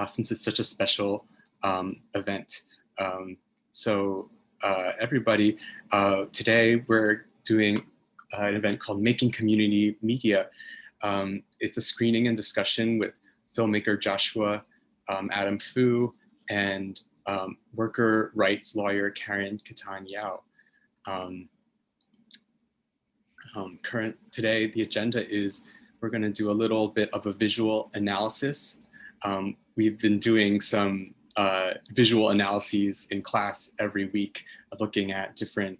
since it's such a special event. Everybody, today we're doing an event called Making Community Media. It's a screening and discussion with filmmaker Joshua Adam Fu and worker rights lawyer Karen Kithan Yao. Today, the agenda is we're going to do a little bit of a visual analysis. We've been doing some visual analyses in class every week, looking at different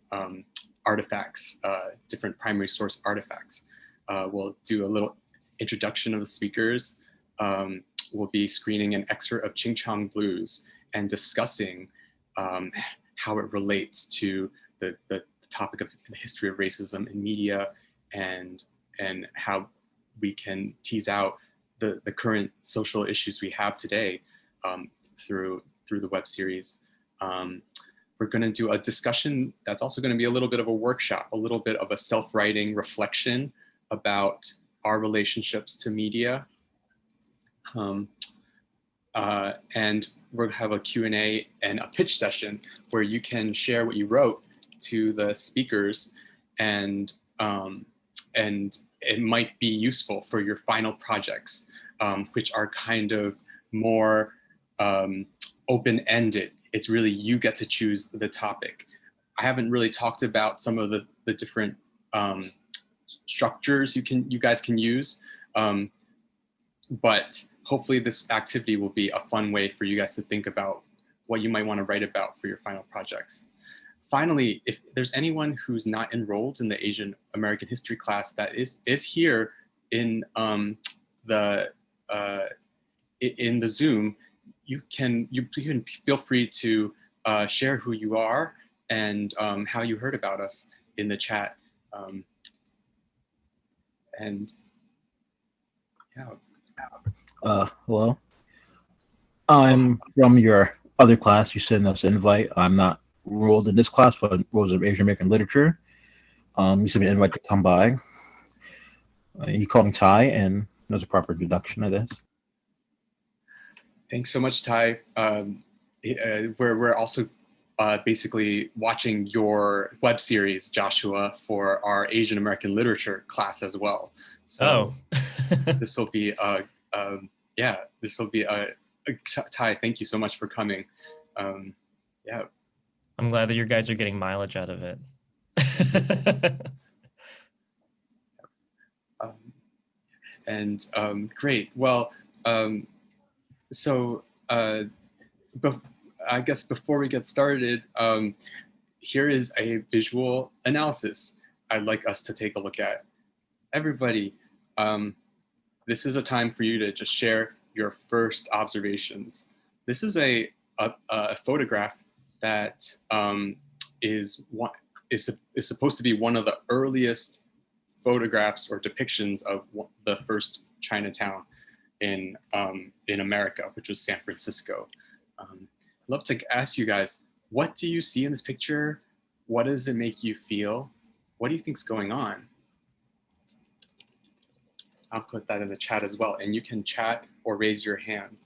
artifacts, different primary source artifacts. We'll do a little introduction of the speakers. We'll be screening an excerpt of Ching Chong Blues and discussing how it relates to the topic of the history of racism in media and how we can tease out the current social issues we have today through the web series. We're going to do a discussion that's also going to be a little bit of a workshop, a little bit of a self-writing reflection about our relationships to media. And we're going to have a Q&A and a pitch session where you can share what you wrote to the speakers, and it might be useful for your final projects, which are kind of more open-ended. It's really you get to choose the topic. I haven't really talked about some of the different structures you guys can use, but hopefully this activity will be a fun way for you guys to think about what you might want to write about for your final projects. Finally, if there's anyone who's not enrolled in the Asian American history class that is here in the Zoom, you can feel free to share who you are and how you heard about us in the chat. Hello. I'm from your other class. You sent us an invite. I'm not enrolled in this class, but enrolled in Asian American literature. You sent me an invite to come by. You called me Ty, and there's a proper introduction, I guess. Thanks so much, Ty. We're also basically watching your web series, Joshua, for our Asian American literature class as well. So this will be Ty, thank you so much for coming. Yeah. I'm glad that you guys are getting mileage out of it. Great. Well, I guess before we get started, here is a visual analysis I'd like us to take a look at. Everybody, this is a time for you to just share your first observations. This is a photograph that is supposed to be one of the earliest photographs or depictions of the first Chinatown in America, which was San Francisco. I'd love to ask you guys, what do you see in this picture? What does it make you feel? What do you think's going on? I'll put that in the chat as well, and you can chat or raise your hand.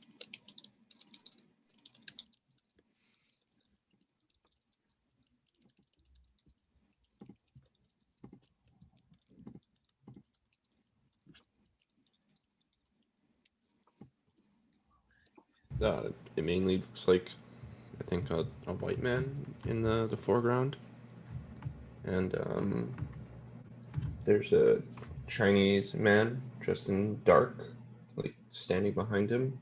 It mainly looks like, I think, a white man in the foreground. And there's a Chinese man dressed in dark, like standing behind him.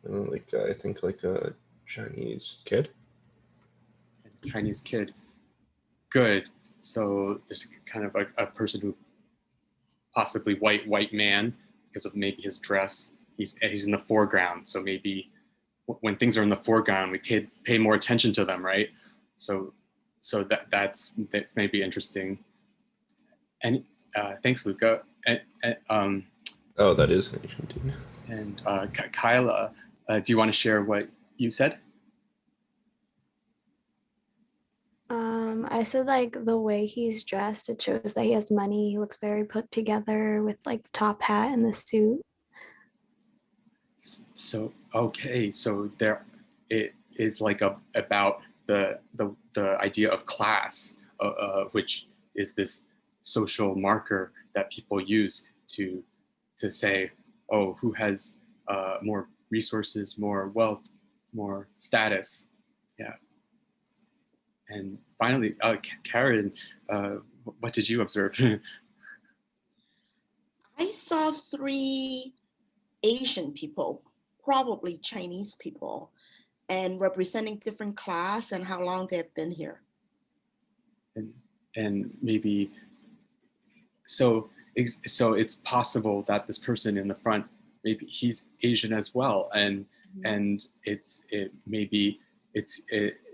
And I think like a Chinese kid. Chinese kid. Good. So there's kind of a person who possibly white man because of maybe his dress. He's in the foreground, so maybe when things are in the foreground, we pay more attention to them, right? So that's maybe interesting. And thanks, Luca. Oh, that is an Asian dude. And Kyla, do you want to share what you said? I said like the way he's dressed, it shows that he has money. He looks very put together with like the top hat and the suit. So Okay, so there, it is like about the idea of class, which is this social marker that people use to say, oh, who has more resources, more wealth, more status. Yeah. And finally, Karen, what did you observe? I saw 3 Asian people, probably Chinese people, and representing different class and how long they've been here. And maybe so it's possible that this person in the front, maybe he's Asian as well, and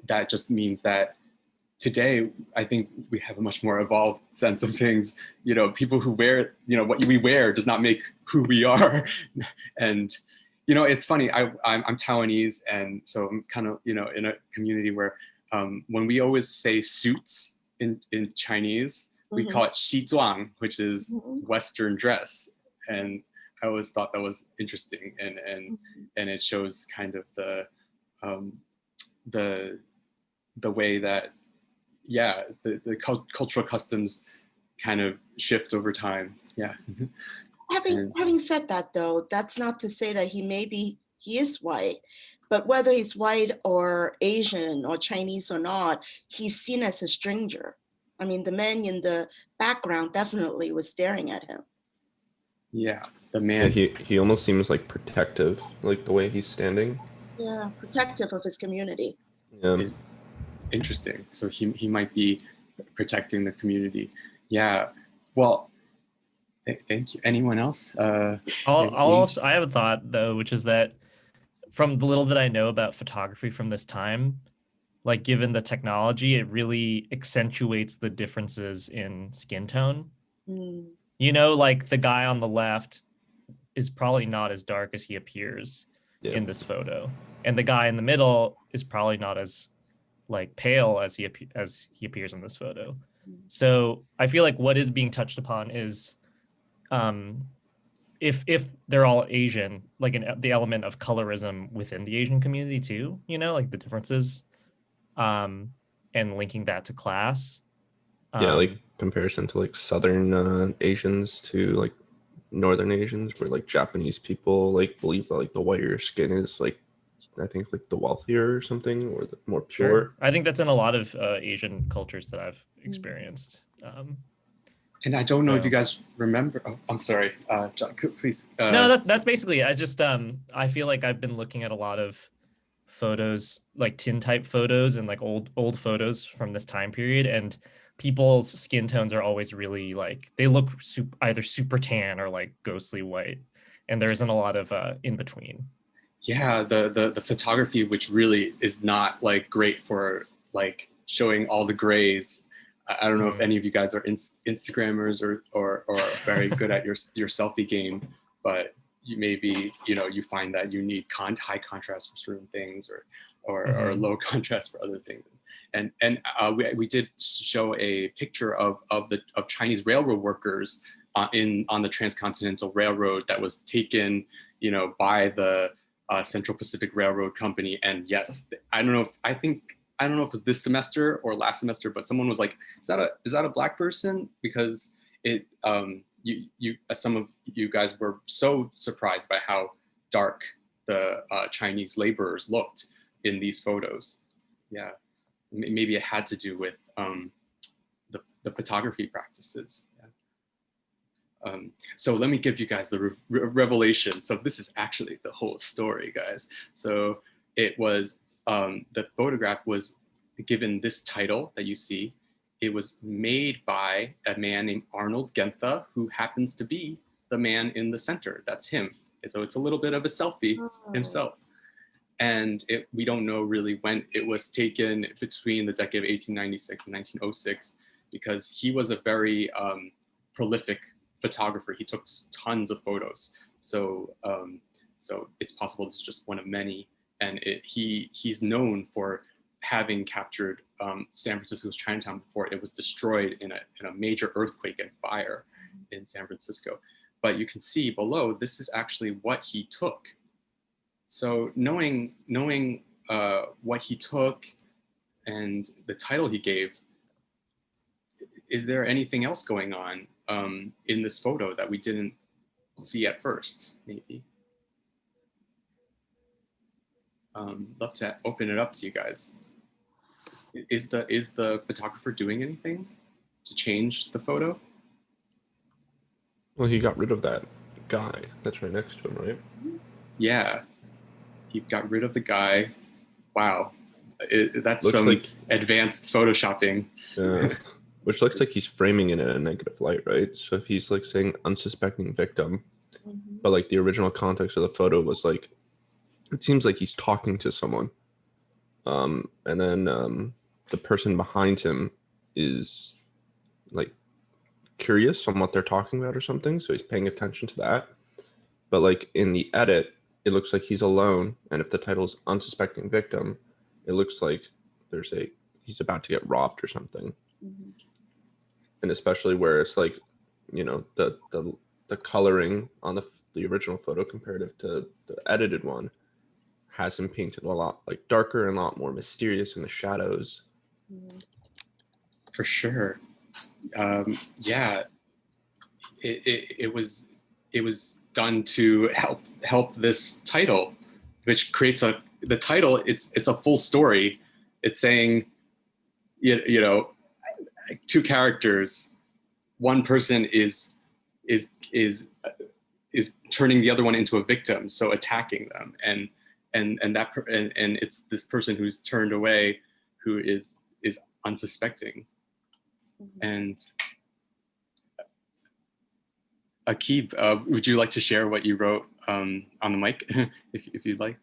that just means that today I think we have a much more evolved sense of things. People who wear what we wear does not make who we are. And it's funny, I'm Taiwanese, and so I'm kind of in a community where when we always say suits in Chinese, we call it 西装, which is Western dress. And I always thought that was interesting, and it shows kind of the way that the cultural customs kind of shift over time. Yeah. Having said that, though, that's not to say that he is white, but whether he's white or Asian or Chinese or not, he's seen as a stranger. I mean, the man in the background definitely was staring at him. Yeah, the man. Yeah, he almost seems like protective, like the way he's standing. Yeah, protective of his community. Yeah. Is interesting. So he might be protecting the community. Yeah. Well, thank you. Anyone else? I have a thought though, which is that from the little that I know about photography from this time, like given the technology, it really accentuates the differences in skin tone. Like the guy on the left is probably not as dark as he appears in this photo, and the guy in the middle is probably not as like pale as he appears in this photo. So I feel like what is being touched upon is if they're all Asian, like the element of colorism within the Asian community too, like the differences, and linking that to class. Like comparison to like Southern Asians to like Northern Asians, where like Japanese people like believe that like the whiter your skin is like, I think like the wealthier or something, or the more pure. Sure. I think that's in a lot of Asian cultures that I've experienced. And I don't know if you guys remember. Oh, I'm sorry, John, please. No, that's basically. I just I feel like I've been looking at a lot of photos, like tintype photos and like old photos from this time period, and people's skin tones are always really like they look either super tan or like ghostly white, and there isn't a lot of in between. Yeah, the photography, which really is not like great for like showing all the grays. I don't know if any of you guys are Instagrammers or very good at your selfie game, but you maybe you find that you need high contrast for certain things or low contrast for other things. And we did show a picture of Chinese railroad workers on the Transcontinental Railroad that was taken by the Central Pacific Railroad Company. And yes, I don't know if it was this semester or last semester, but someone was like, is that a black person? Because it some of you guys were so surprised by how dark the Chinese laborers looked in these photos. Yeah, maybe it had to do with the photography practices. Yeah. So let me give you guys the revelation. So this is actually the whole story, guys. So it was the photograph was given this title that you see. It was made by a man named Arnold Gentha, who happens to be the man in the center. That's him. And so it's a little bit of a selfie himself. And we don't know really when it was taken, between the decade of 1896 and 1906, because he was a very prolific photographer. He took tons of photos. So it's possible this is just one of many. And he's known for having captured San Francisco's Chinatown before it was destroyed in a major earthquake and fire in San Francisco. But you can see below, this is actually what he took. So knowing what he took and the title he gave, is there anything else going on in this photo that we didn't see at first? Maybe. Love to open it up to you guys. Is the photographer doing anything to change the photo? Well, he got rid of that guy that's right next to him, right? Yeah, he got rid of the guy. Wow, that's Looks some like advanced photoshopping. which looks like he's framing it in a negative light, right? So if he's like saying unsuspecting victim, but like the original context of the photo was like, it seems like he's talking to someone, and then the person behind him is like curious on what they're talking about or something, so he's paying attention to that. But like in the edit, it looks like he's alone, and if the title is unsuspecting victim, it looks like he's about to get robbed or something. And especially where it's like, you know, the coloring on the original photo comparative to the edited one has him painted a lot like darker and a lot more mysterious in the shadows. For sure. Yeah, it was done to help this title, which creates the title. It's a full story. It's saying, you know, two characters. One person is turning the other one into a victim, so attacking them, and it's this person who's turned away, who is unsuspecting. And Akib, would you like to share what you wrote on the mic, if you'd like?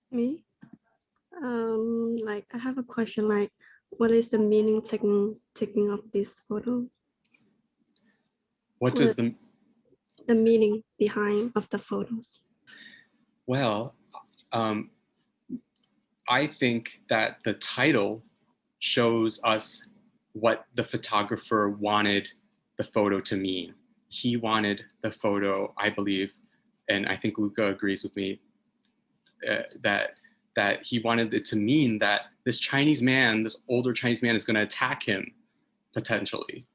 Me? Like I have a question. Like, what is the meaning taking of these photos? What does the meaning behind of the photos? Well, I think that the title shows us what the photographer wanted the photo to mean. He wanted the photo, I believe, and I think Luca agrees with me, that he wanted it to mean that this Chinese man, this older Chinese man, is going to attack him potentially.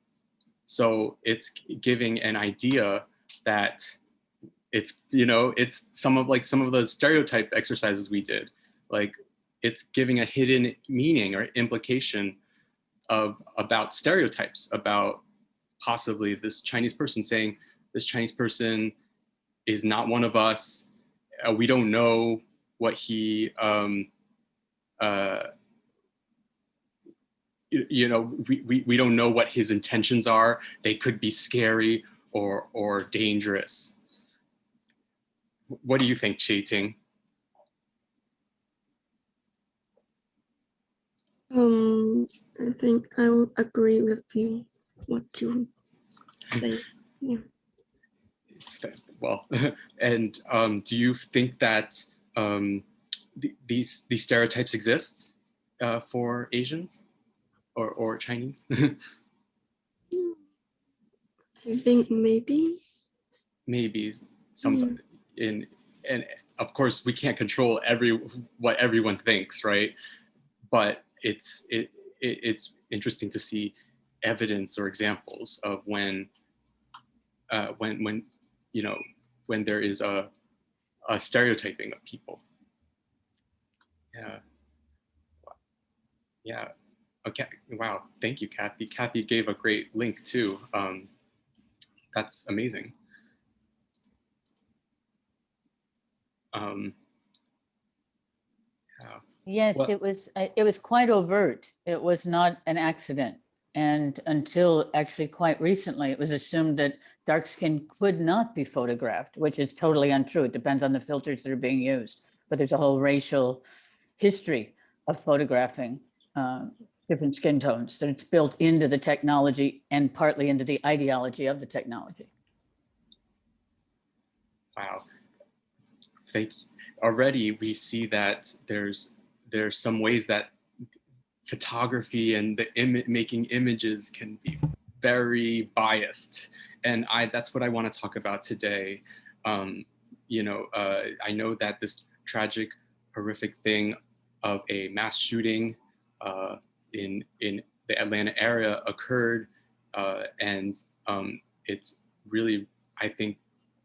So it's giving an idea that it's, you know, it's some of the stereotype exercises we did. Like, it's giving a hidden meaning or implication about stereotypes, about possibly this Chinese person saying, this Chinese person is not one of us. We don't know what he, you know, we don't know what his intentions are. They could be scary or dangerous. What do you think, Chi-Ting? I think I would agree with you what you say. Yeah. Well, and do you think that these stereotypes exist for Asians or Chinese? I think maybe. Maybe sometimes and of course we can't control what everyone thinks, right? But it's interesting to see evidence or examples of when you know, when there is a stereotyping of people. Yeah. Okay. Wow. Thank you, Kathy. Kathy gave a great link too. That's amazing. Yes, well, it was quite overt. It was not an accident. And until actually quite recently, it was assumed that dark skin could not be photographed, which is totally untrue. It depends on the filters that are being used. But there's a whole racial history of photographing different skin tones, that it's built into the technology and partly into the ideology of the technology. Wow. Thank you. Already we see that there's some ways that photography and the making images can be very biased, and that's what I want to talk about today. I know that this tragic, horrific thing of a mass shooting in the Atlanta area occurred, and it's really, I think,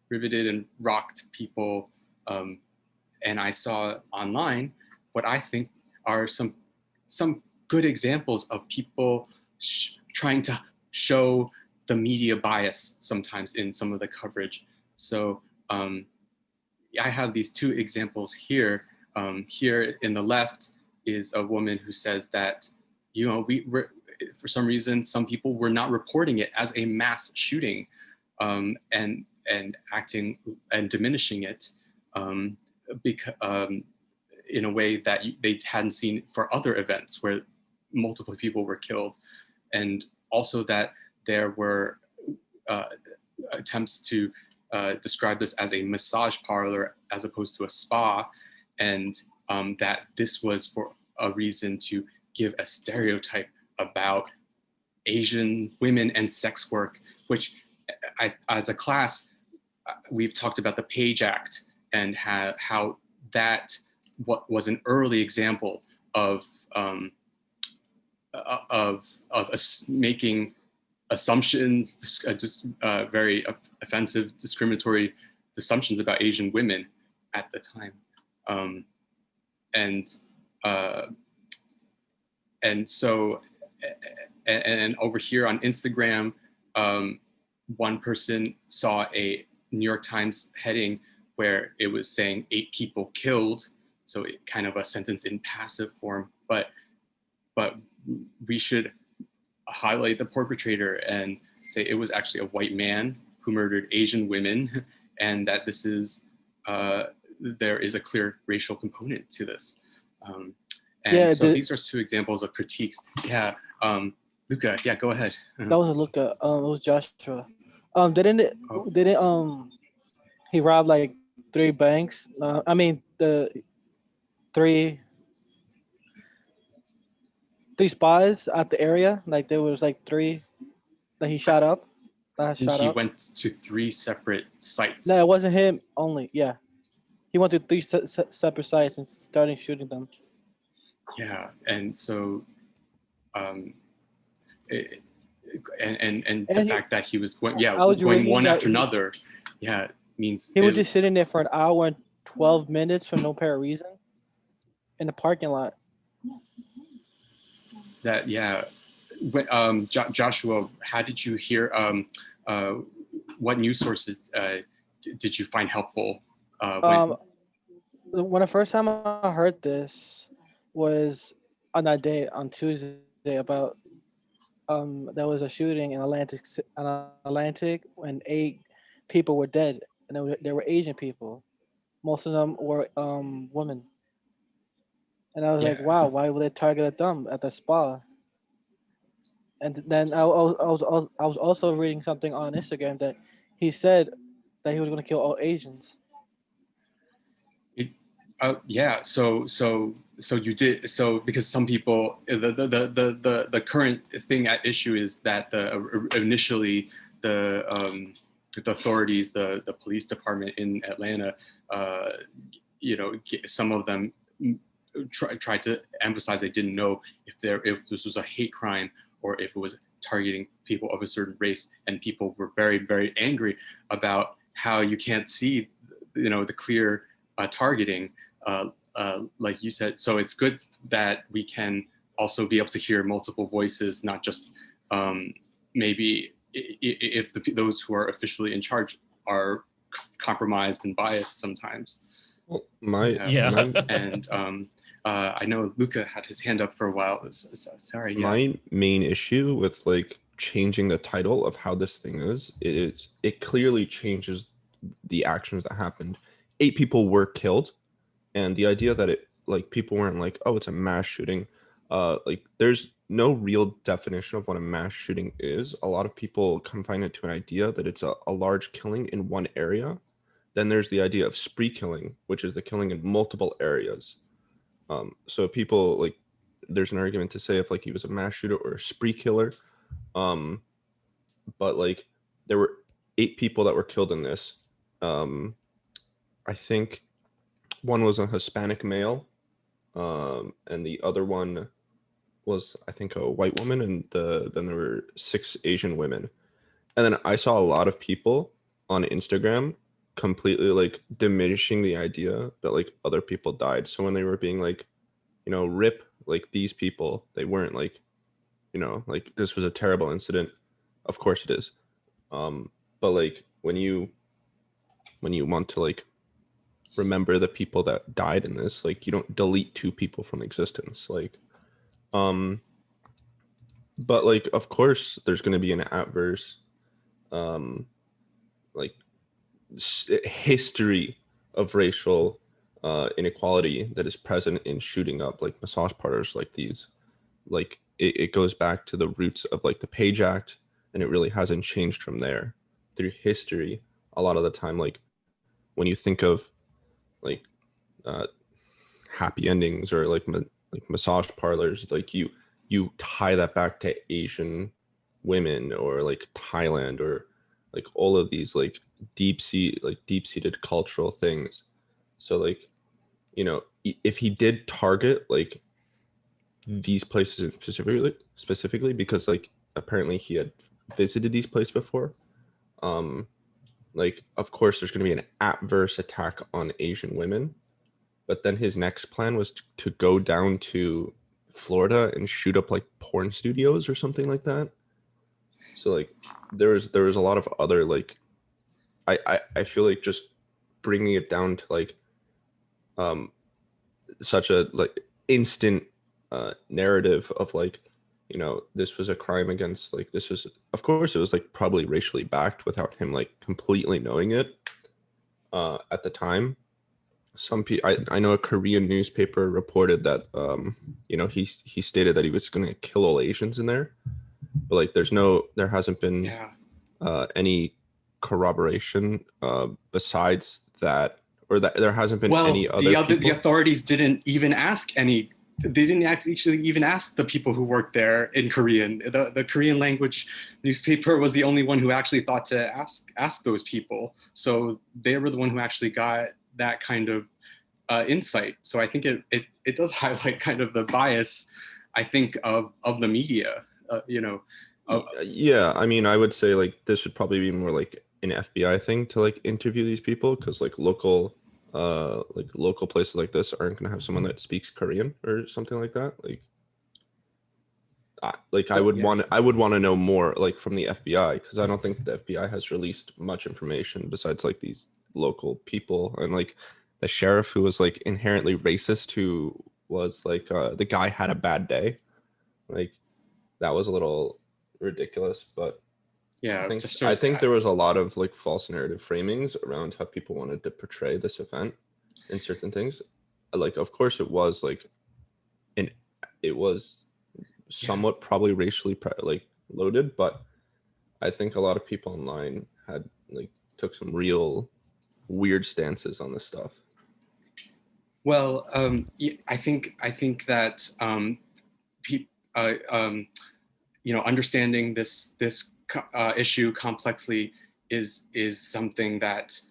riveted and rocked people. And I saw online what I think are some good examples of people trying to show the media bias sometimes in some of the coverage. So I have these two examples here. Here in the left is a woman who says that, for some reason, some people were not reporting it as a mass shooting, and acting and diminishing it, because in a way that they hadn't seen for other events where multiple people were killed, and also that there were attempts to describe this as a massage parlor as opposed to a spa, and that this was for a reason to give a stereotype about Asian women and sex work, which as a class, we've talked about the Page Act and how that what was an early example of making assumptions, just very offensive, discriminatory assumptions about Asian women at the time, and so over here on Instagram, one person saw a New York Times heading where it was saying 8 people killed, so it kind of a sentence in passive form, but we should highlight the perpetrator and say it was actually a white man who murdered Asian women, and that this is there is a clear racial component to this. These are 2 examples of critiques. Yeah, Luca, yeah, go ahead. That wasn't Luca. It was Joshua. Didn't he rob like 3 banks? I mean the 3 spas at the area. Like there was like 3 that he shot up. He went to 3 separate sites. No, it wasn't him only. Yeah, he went to 3 separate sites and started shooting them. Yeah, and so, and the fact that he was going, going one after another, means he was just sitting there for an hour and 12 minutes for no apparent reason in the parking lot. That Joshua, how did you hear? What news sources did you find helpful? When the first time I heard this was on that day, on Tuesday, about there was a shooting in Atlantic when 8 people were dead, and they were Asian people. Most of them were women. And I was like, wow, why would they target them at the spa? And then I was also reading something on Instagram that he said that he was going to kill all Asians. So you did, because some people, the current thing at issue is that initially the authorities, the police department in Atlanta, some of them tried to emphasize they didn't know if this was a hate crime or if it was targeting people of a certain race, and people were very, very angry about how you can't see, the clear targeting, like you said. So it's good that we can also be able to hear multiple voices, not just maybe if those who are officially in charge are compromised and biased sometimes. Well, I know Luca had his hand up for a while. Sorry. My main issue with like changing the title of how this thing is, it clearly changes the actions that happened. 8 people were killed, and the idea that people weren't like, oh, it's a mass shooting. There's no real definition of what a mass shooting is. A lot of people confine it to an idea that it's a large killing in one area. Then there's the idea of spree killing, which is the killing in multiple areas. So people there's an argument to say if he was a mass shooter or a spree killer. But there were 8 people that were killed in this. I think one was a Hispanic male, and the other one was, I think, a white woman, and then there were 6 Asian women. And then I saw a lot of people on Instagram completely like diminishing the idea that like other people died. So when they were being like, rip like these people, they weren't like, like this was a terrible incident. Of course it is. But like when you want to like remember the people that died in this, like you don't delete 2 people from existence. Like, but like of course there's going to be an adverse like history of racial inequality that is present in shooting up like massage parlors like these. Like it goes back to the roots of like the Page Act, and it really hasn't changed from there through history. A lot of the time, like when you think of like uh, happy endings or like massage parlors, like you tie that back to Asian women or like Thailand or like all of these like deep-seated cultural things. So like, if he did target like these places specifically because like apparently he had visited these places before, like of course there's going to be an adverse attack on Asian women. But then his next plan was to go down to Florida and shoot up like porn studios or something like that. So like there was a lot of other like I feel like just bringing it down to like such a like instant narrative of like, this was a crime against, like, this was, of course it was like probably racially backed without him like completely knowing it at the time. Some people, I know a Korean newspaper reported that he stated that he was going to kill all Asians in there, but like there hasn't been any corroboration besides that, or that there hasn't been any other people. The authorities didn't even ask any. They didn't actually even ask the people who worked there in Korean. The Korean language newspaper was the only one who actually thought to ask those people. So they were the one who actually got that kind of insight. So I think it does highlight kind of the bias, I think, of the media. Yeah, I mean, I would say like this would probably be more like an FBI thing to like interview these people, because like local places like this aren't going to have someone that speaks Korean or something like that. I would want to know more like from the FBI, because I don't think the FBI has released much information besides like these local people and like the sheriff who was like inherently racist, who was like the guy had a bad day. Like that was a little ridiculous, but yeah, I think there was a lot of like false narrative framings around how people wanted to portray this event and certain things. Like, of course, it was like, it was somewhat probably racially loaded, but I think a lot of people online had like took some real weird stances on this stuff. Well, I think that understanding this issue complexly is something that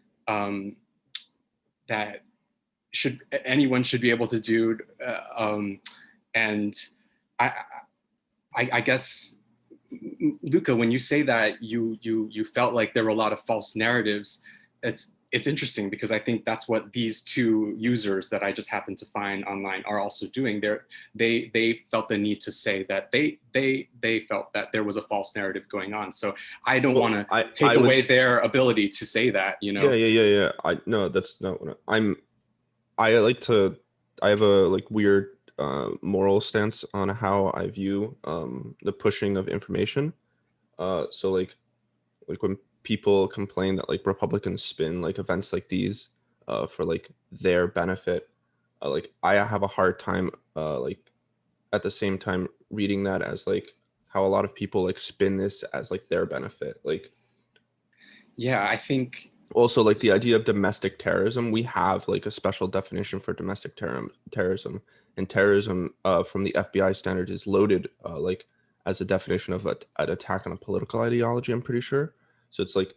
that anyone should be able to do, and I guess, Luca, when you say that you felt like there were a lot of false narratives, it's interesting, because I think that's what these 2 users that I just happened to find online are also doing. They felt the need to say that they felt that there was a false narrative going on. So I don't want to take away their ability to say that, Yeah. No, that's not what I have a like weird moral stance on how I view the pushing of information. So like when people complain that like Republicans spin like events like these for like their benefit, like I have a hard time like at the same time reading that as like how a lot of people like spin this as like their benefit. Like, yeah, I think also like the idea of domestic terrorism, we have like a special definition for domestic terrorism, and terrorism from the FBI standards is loaded like as a definition of an attack on a political ideology, I'm pretty sure. So it's like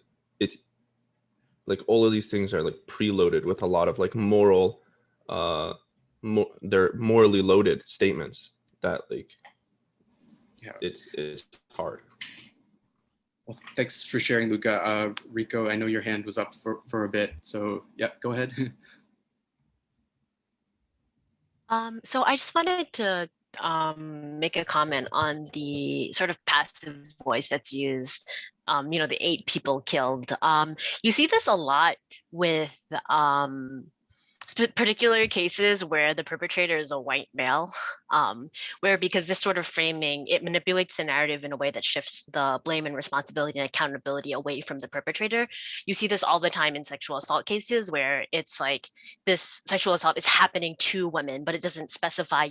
like all of these things are like preloaded with a lot of like moral, they're morally loaded statements that like, Yeah. it's hard. Well, thanks for sharing, Luca. Rico, I know your hand was up for a bit, so yeah, go ahead. So I just wanted to make a comment on the sort of passive voice that's used. The 8 people killed. You see this a lot with particular cases where the perpetrator is a white male, where because this sort of framing, it manipulates the narrative in a way that shifts the blame and responsibility and accountability away from the perpetrator. You see this all the time in sexual assault cases where it's like this sexual assault is happening to women, but it doesn't specify,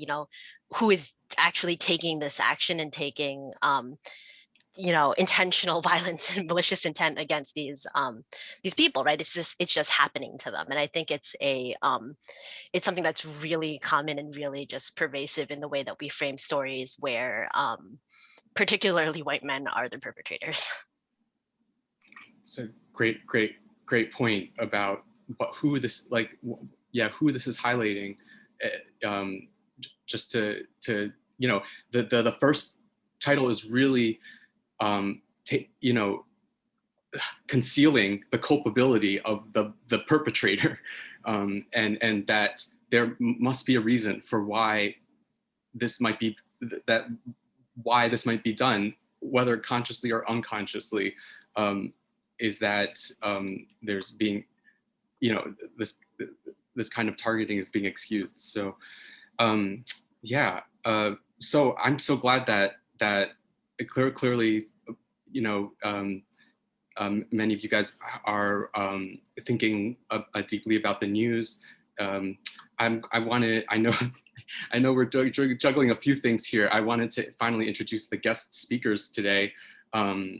who is actually taking this action and taking intentional violence and malicious intent against these people, right? It's just happening to them. And I think it's it's something that's really common and really just pervasive in the way that we frame stories where particularly white men are the perpetrators. It's a great point about who this who this is highlighting. Just to the first title is really concealing the culpability of the perpetrator, and that there must be a reason for why this might be done, whether consciously or unconsciously. Is that there's being, this kind of targeting is being excused. So so I'm so glad that clearly, many of you guys are thinking deeply about the news. I know we're juggling a few things here. I wanted to finally introduce the guest speakers today. So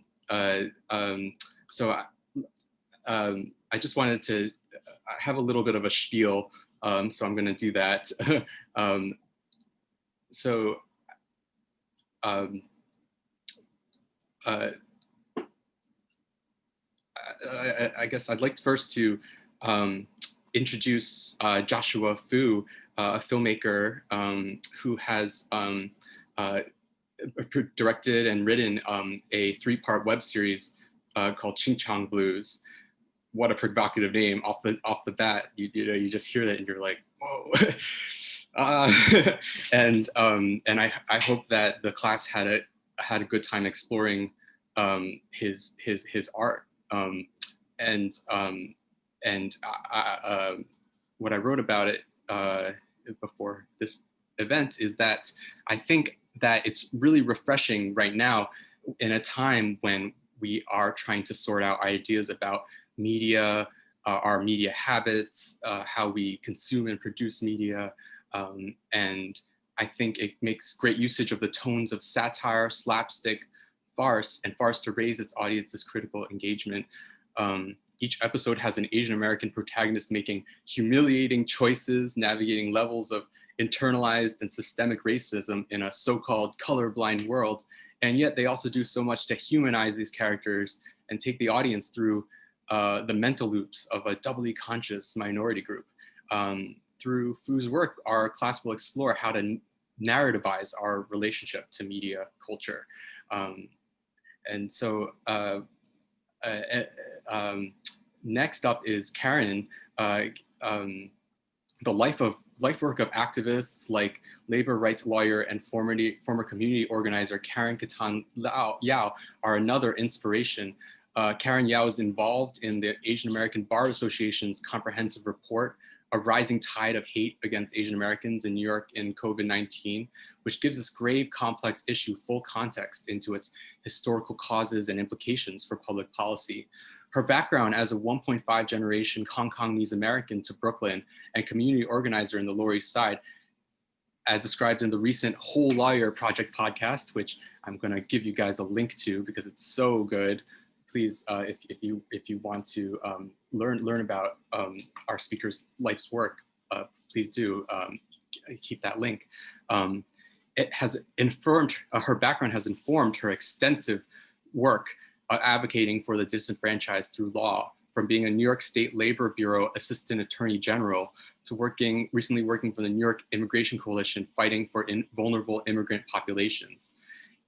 I just wanted to have a little bit of a spiel, so I'm going to do that. I guess I'd like first to introduce Joshua Fu, a filmmaker who has directed and written a 3-part web series called Ching Chong Blues. What a provocative name off the bat. You just hear that and you're like, whoa. And I hope that the class had a good time exploring his art. What I wrote about it before this event is that I think that it's really refreshing right now in a time when we are trying to sort out ideas about media, our media habits, how we consume and produce media. And I think it makes great usage of the tones of satire, slapstick, farce, and farce to raise its audience's critical engagement. Each episode has an Asian American protagonist making humiliating choices, navigating levels of internalized and systemic racism in a so-called colorblind world. And yet they also do so much to humanize these characters and take the audience through the mental loops of a doubly conscious minority group. Through Fu's work, our class will explore how to narrativize our relationship to media culture. And so next up is Karen, the life work of activists like labor rights lawyer and former community organizer Karen Kithan Yao are another inspiration. Karen Yao is involved in the Asian American Bar Association's comprehensive report, A Rising Tide of Hate Against Asian Americans in New York in COVID-19, which gives this grave, complex issue full context into its historical causes and implications for public policy. Her background as a 1.5 generation Hong Kongese American to Brooklyn and community organizer in the Lower East Side, as described in the recent Whole Lawyer Project podcast, which I'm gonna give you guys a link to because it's so good. Please, if you want to learn about our speaker's life's work, please do keep that link. It has informed, her background has informed her extensive work advocating for the disenfranchised through law, from being a New York State Labor Bureau Assistant Attorney General to recently working for the New York Immigration Coalition fighting for vulnerable immigrant populations.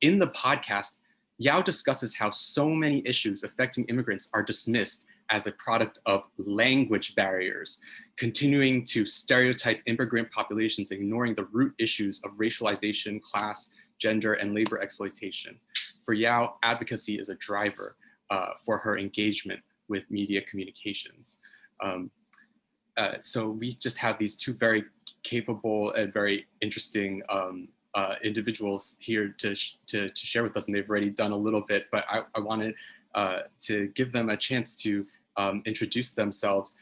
In the podcast, Yao discusses how so many issues affecting immigrants are dismissed as a product of language barriers, continuing to stereotype immigrant populations, ignoring the root issues of racialization, class, gender, and labor exploitation. For Yao, advocacy is a driver for her engagement with media communications. So we just have these two very capable and very interesting individuals here to share with us, and they've already done a little bit, but I wanted to give them a chance to introduce themselves,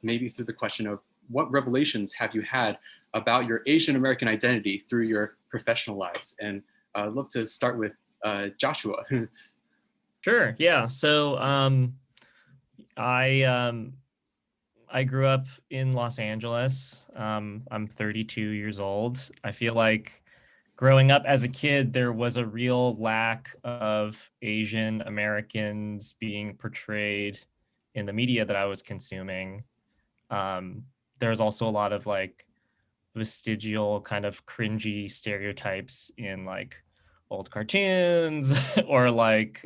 maybe through the question of what revelations have you had about your Asian American identity through your professional lives? And I'd love to start with Joshua. Sure, yeah. So I grew up in Los Angeles. I'm 32 years old. I feel like growing up as a kid, there was a real lack of Asian Americans being portrayed in the media that I was consuming. There's also a lot of like vestigial kind of cringy stereotypes in like old cartoons or like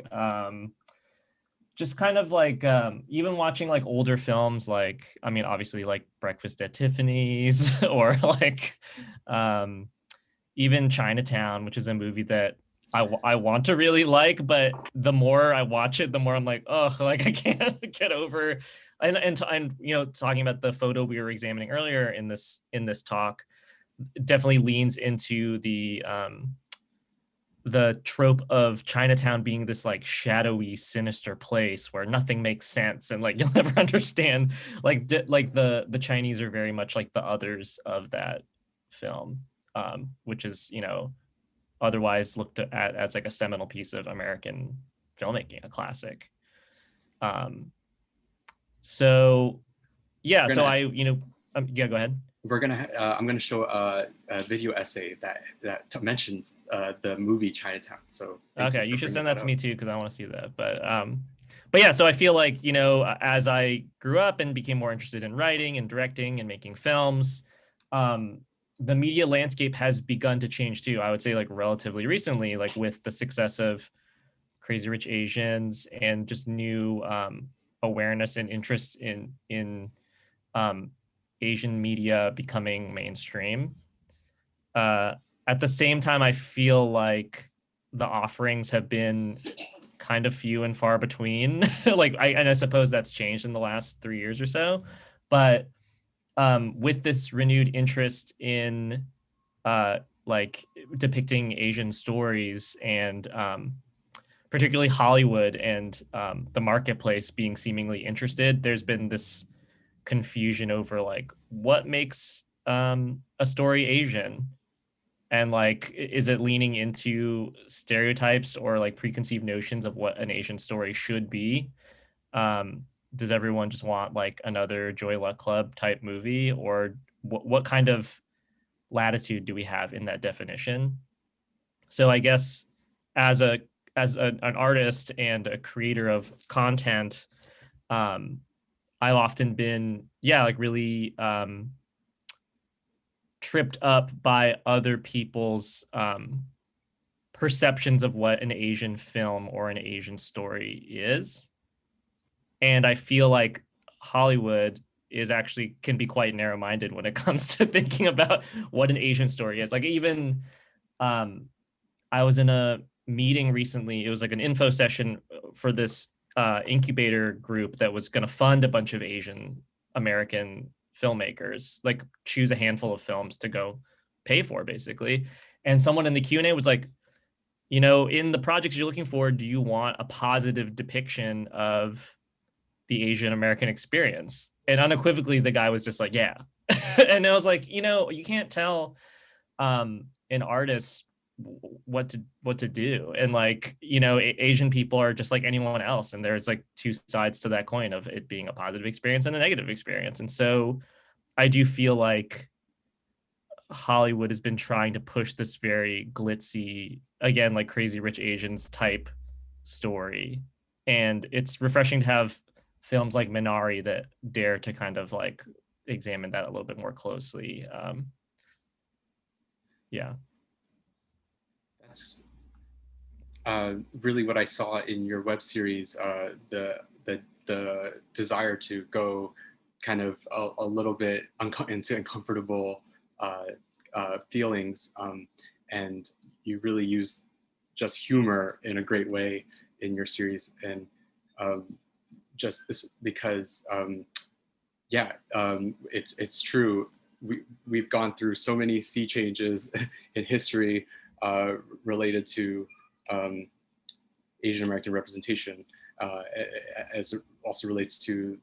just kind of like even watching like older films, like, I mean, obviously like Breakfast at Tiffany's or like even Chinatown, which is a movie that I want to really like, but the more I watch it, the more I'm like, oh, like I can't get over. And you know, talking about the photo we were examining earlier in this talk, definitely leans into the trope of Chinatown being this like shadowy, sinister place where nothing makes sense and like you'll never understand. Like the Chinese are very much like the others of that film, which is, you know, otherwise looked at as like a seminal piece of American filmmaking, a classic. So yeah, so I, you know, yeah, go ahead. We're gonna, I'm gonna show a video essay that mentions the movie Chinatown. So okay, you should send that to me too, because I want to see that. But yeah, so I feel like, you know, as I grew up and became more interested in writing and directing and making films, the media landscape has begun to change too. I would say like relatively recently, like with the success of Crazy Rich Asians and just new awareness and interest in Asian media becoming mainstream. At the same time, I feel like the offerings have been kind of few and far between. Like, I suppose that's changed in the last 3 years or so, but with this renewed interest in like depicting Asian stories and particularly Hollywood and the marketplace being seemingly interested, there's been this confusion over like what makes a story Asian, and like is it leaning into stereotypes or like preconceived notions of what an Asian story should be? Does everyone just want like another Joy Luck Club type movie, or what kind of latitude do we have in that definition? So I guess as an artist and a creator of content, I've often been, yeah, like really tripped up by other people's perceptions of what an Asian film or an Asian story is. And I feel like Hollywood is actually can be quite narrow-minded when it comes to thinking about what an Asian story is. Like even I was in a meeting recently. It was like an info session for this incubator group that was going to fund a bunch of Asian American filmmakers, like choose a handful of films to go pay for, basically. And someone in the Q&A was like, you know, in the projects you're looking for, do you want a positive depiction of the Asian American experience? And unequivocally, the guy was just like, yeah. And I was like, you know, you can't tell an artist what to do. And like, you know, Asian people are just like anyone else, and there's like two sides to that coin of it being a positive experience and a negative experience. And so I do feel like Hollywood has been trying to push this very glitzy, again, like Crazy Rich Asians type story, and it's refreshing to have films like Minari that dare to kind of like examine that a little bit more closely. Yeah. That's really what I saw in your web series, the desire to go kind of a little bit into uncomfortable feelings, and you really use just humor in a great way in your series, and just this, because it's true. We've gone through so many sea changes in history related to Asian American representation, as it also relates to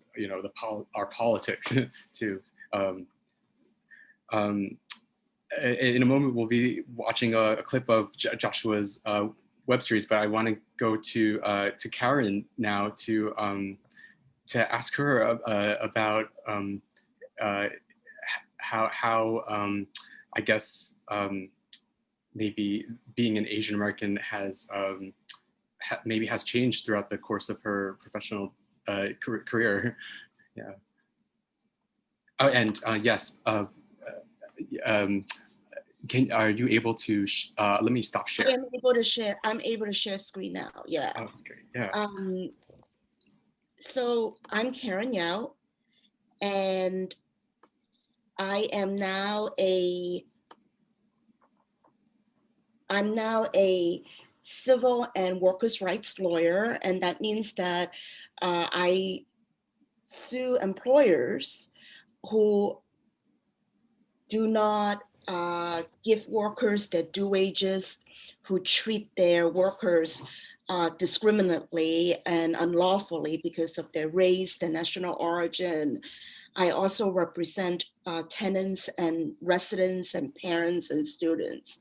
our politics too. In a moment, we'll be watching a clip of Joshua's web series, but I want to go to Karen now to ask her about how I guess maybe being an Asian American has maybe has changed throughout the course of her professional career. Yeah. Oh, and yes. Are you able to? Let me stop sharing. I am able to share. I'm able to share screen now. Yeah. Oh, great. Yeah. So I'm Karen Yao, and I am now a civil and workers' rights lawyer, and that means that I sue employers who do not give workers their due wages, who treat their workers discriminately and unlawfully because of their race, their national origin. I also represent tenants and residents and parents and students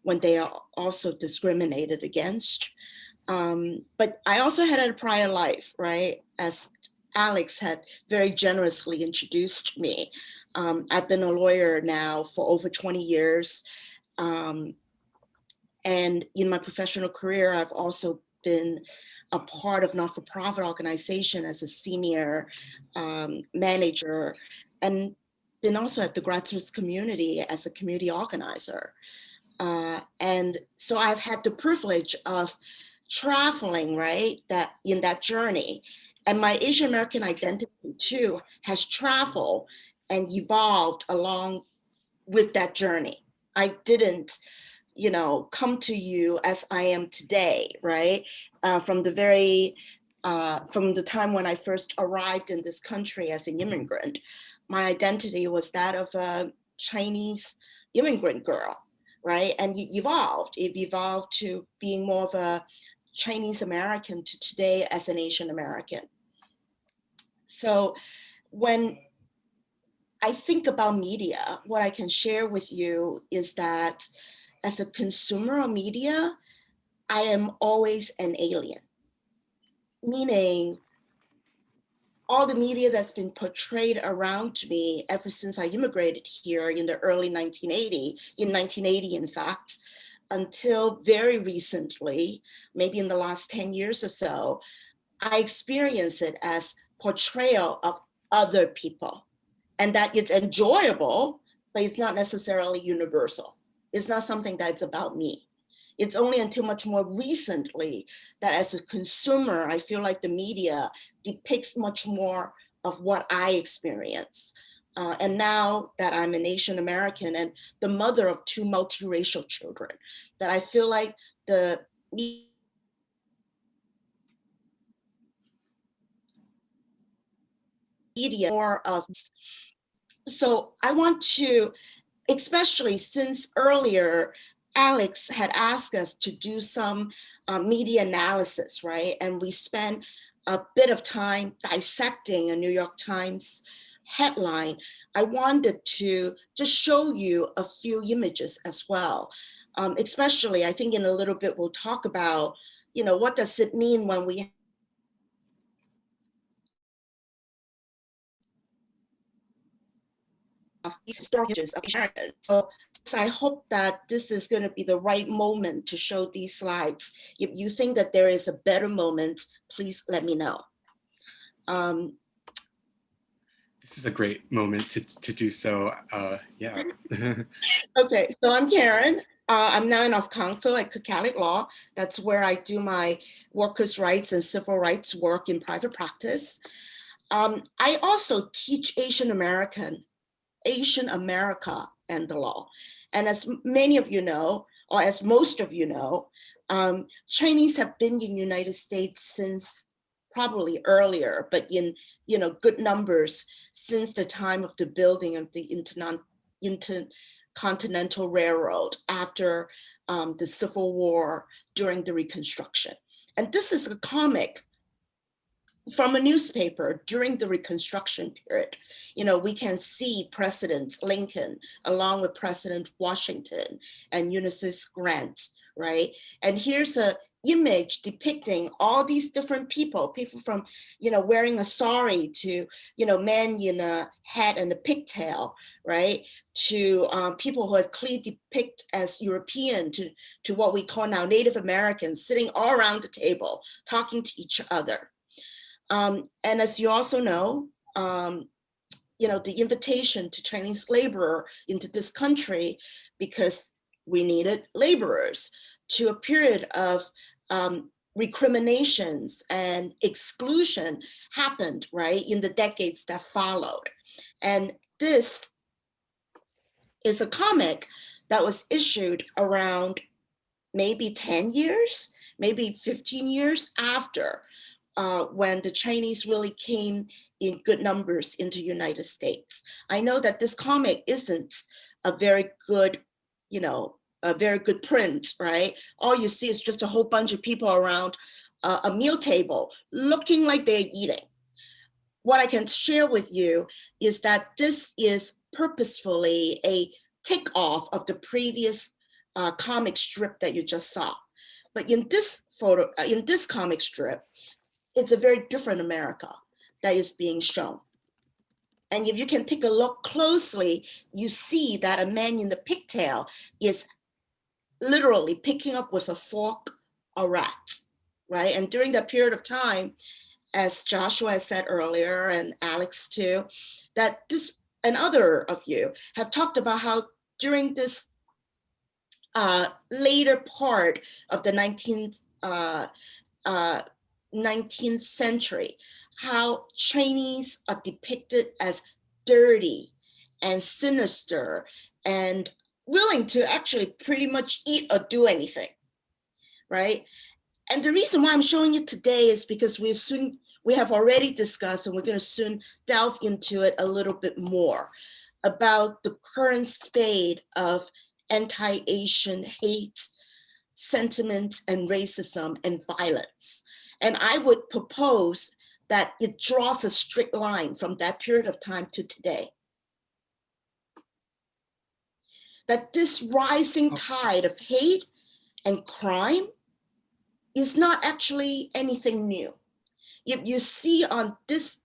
when they are also discriminated against. But I also had a prior life, right? As Alex had very generously introduced me. I've been a lawyer now for over 20 years. And in my professional career, I've also been a part of not-for-profit organization as a senior manager, and been also at the grassroots community as a community organizer. And so I've had the privilege of traveling, right, that in that journey. And my Asian American identity too has traveled and evolved along with that journey. I didn't, come to you as I am today, right? From the time when I first arrived in this country as an immigrant, my identity was that of a Chinese immigrant girl, right? And it evolved to being more of a Chinese American to today as an Asian American. So when I think about media, what I can share with you is that as a consumer of media, I am always an alien, meaning all the media that's been portrayed around me ever since I immigrated here in the early 1980, in fact, until very recently, maybe in the last 10 years or so, I experience it as portrayal of other people, and that it's enjoyable, but it's not necessarily universal. It's not something that's about me. It's only until much more recently that as a consumer, I feel like the media depicts much more of what I experience. And now that I'm an Asian American and the mother of two multiracial children, that I feel like the media more of. So I want to, especially since earlier, Alex had asked us to do some media analysis, right? And we spent a bit of time dissecting a New York Times headline. I wanted to just show you a few images as well. Especially, I think in a little bit, we'll talk about, what does it mean when we these storages of Americans. So I hope that this is going to be the right moment to show these slides. If you think that there is a better moment, please let me know. This is a great moment to do so. Yeah. Okay, so I'm Karen. I'm now in of counsel at Cook County Law. That's where I do my workers' rights and civil rights work in private practice. I also teach Asian America and the law. And as many of you know, or as most of you know, Chinese have been in the United States since probably earlier, but in good numbers since the time of the building of the Intercontinental Railroad after the Civil War during the Reconstruction. And this is a comic from a newspaper during the Reconstruction period. We can see President Lincoln along with President Washington and Ulysses Grant, right? And here's a image depicting all these different people from, wearing a sari to, men in a hat and a pigtail, right? To people who are clearly depicted as European, to what we call now Native Americans, sitting all around the table, talking to each other. And as you also know, the invitation to Chinese labor into this country, because we needed laborers, to a period of recriminations and exclusion happened, right, in the decades that followed. And this is a comic that was issued around maybe 10 years, maybe 15 years after when the Chinese really came in good numbers into the United States. I know that this comic isn't a very good, a very good print, right? All you see is just a whole bunch of people around a meal table looking like they're eating. What I can share with you is that this is purposefully a takeoff of the previous comic strip that you just saw. But in this comic strip, it's a very different America that is being shown. And if you can take a look closely, you see that a man in the pigtail is literally picking up with a fork a rat, right? And during that period of time, as Joshua said earlier, and Alex too, that this and other of you have talked about how during this later part of the 19th century, how Chinese are depicted as dirty and sinister and willing to actually pretty much eat or do anything, right? And the reason why I'm showing it today is because we have already discussed, and we're going to soon delve into it a little bit more, about the current spate of anti-Asian hate, sentiment, and racism and violence. And I would propose that it draws a strict line from that period of time to today. That this rising tide of hate and crime is not actually anything new. If you see on this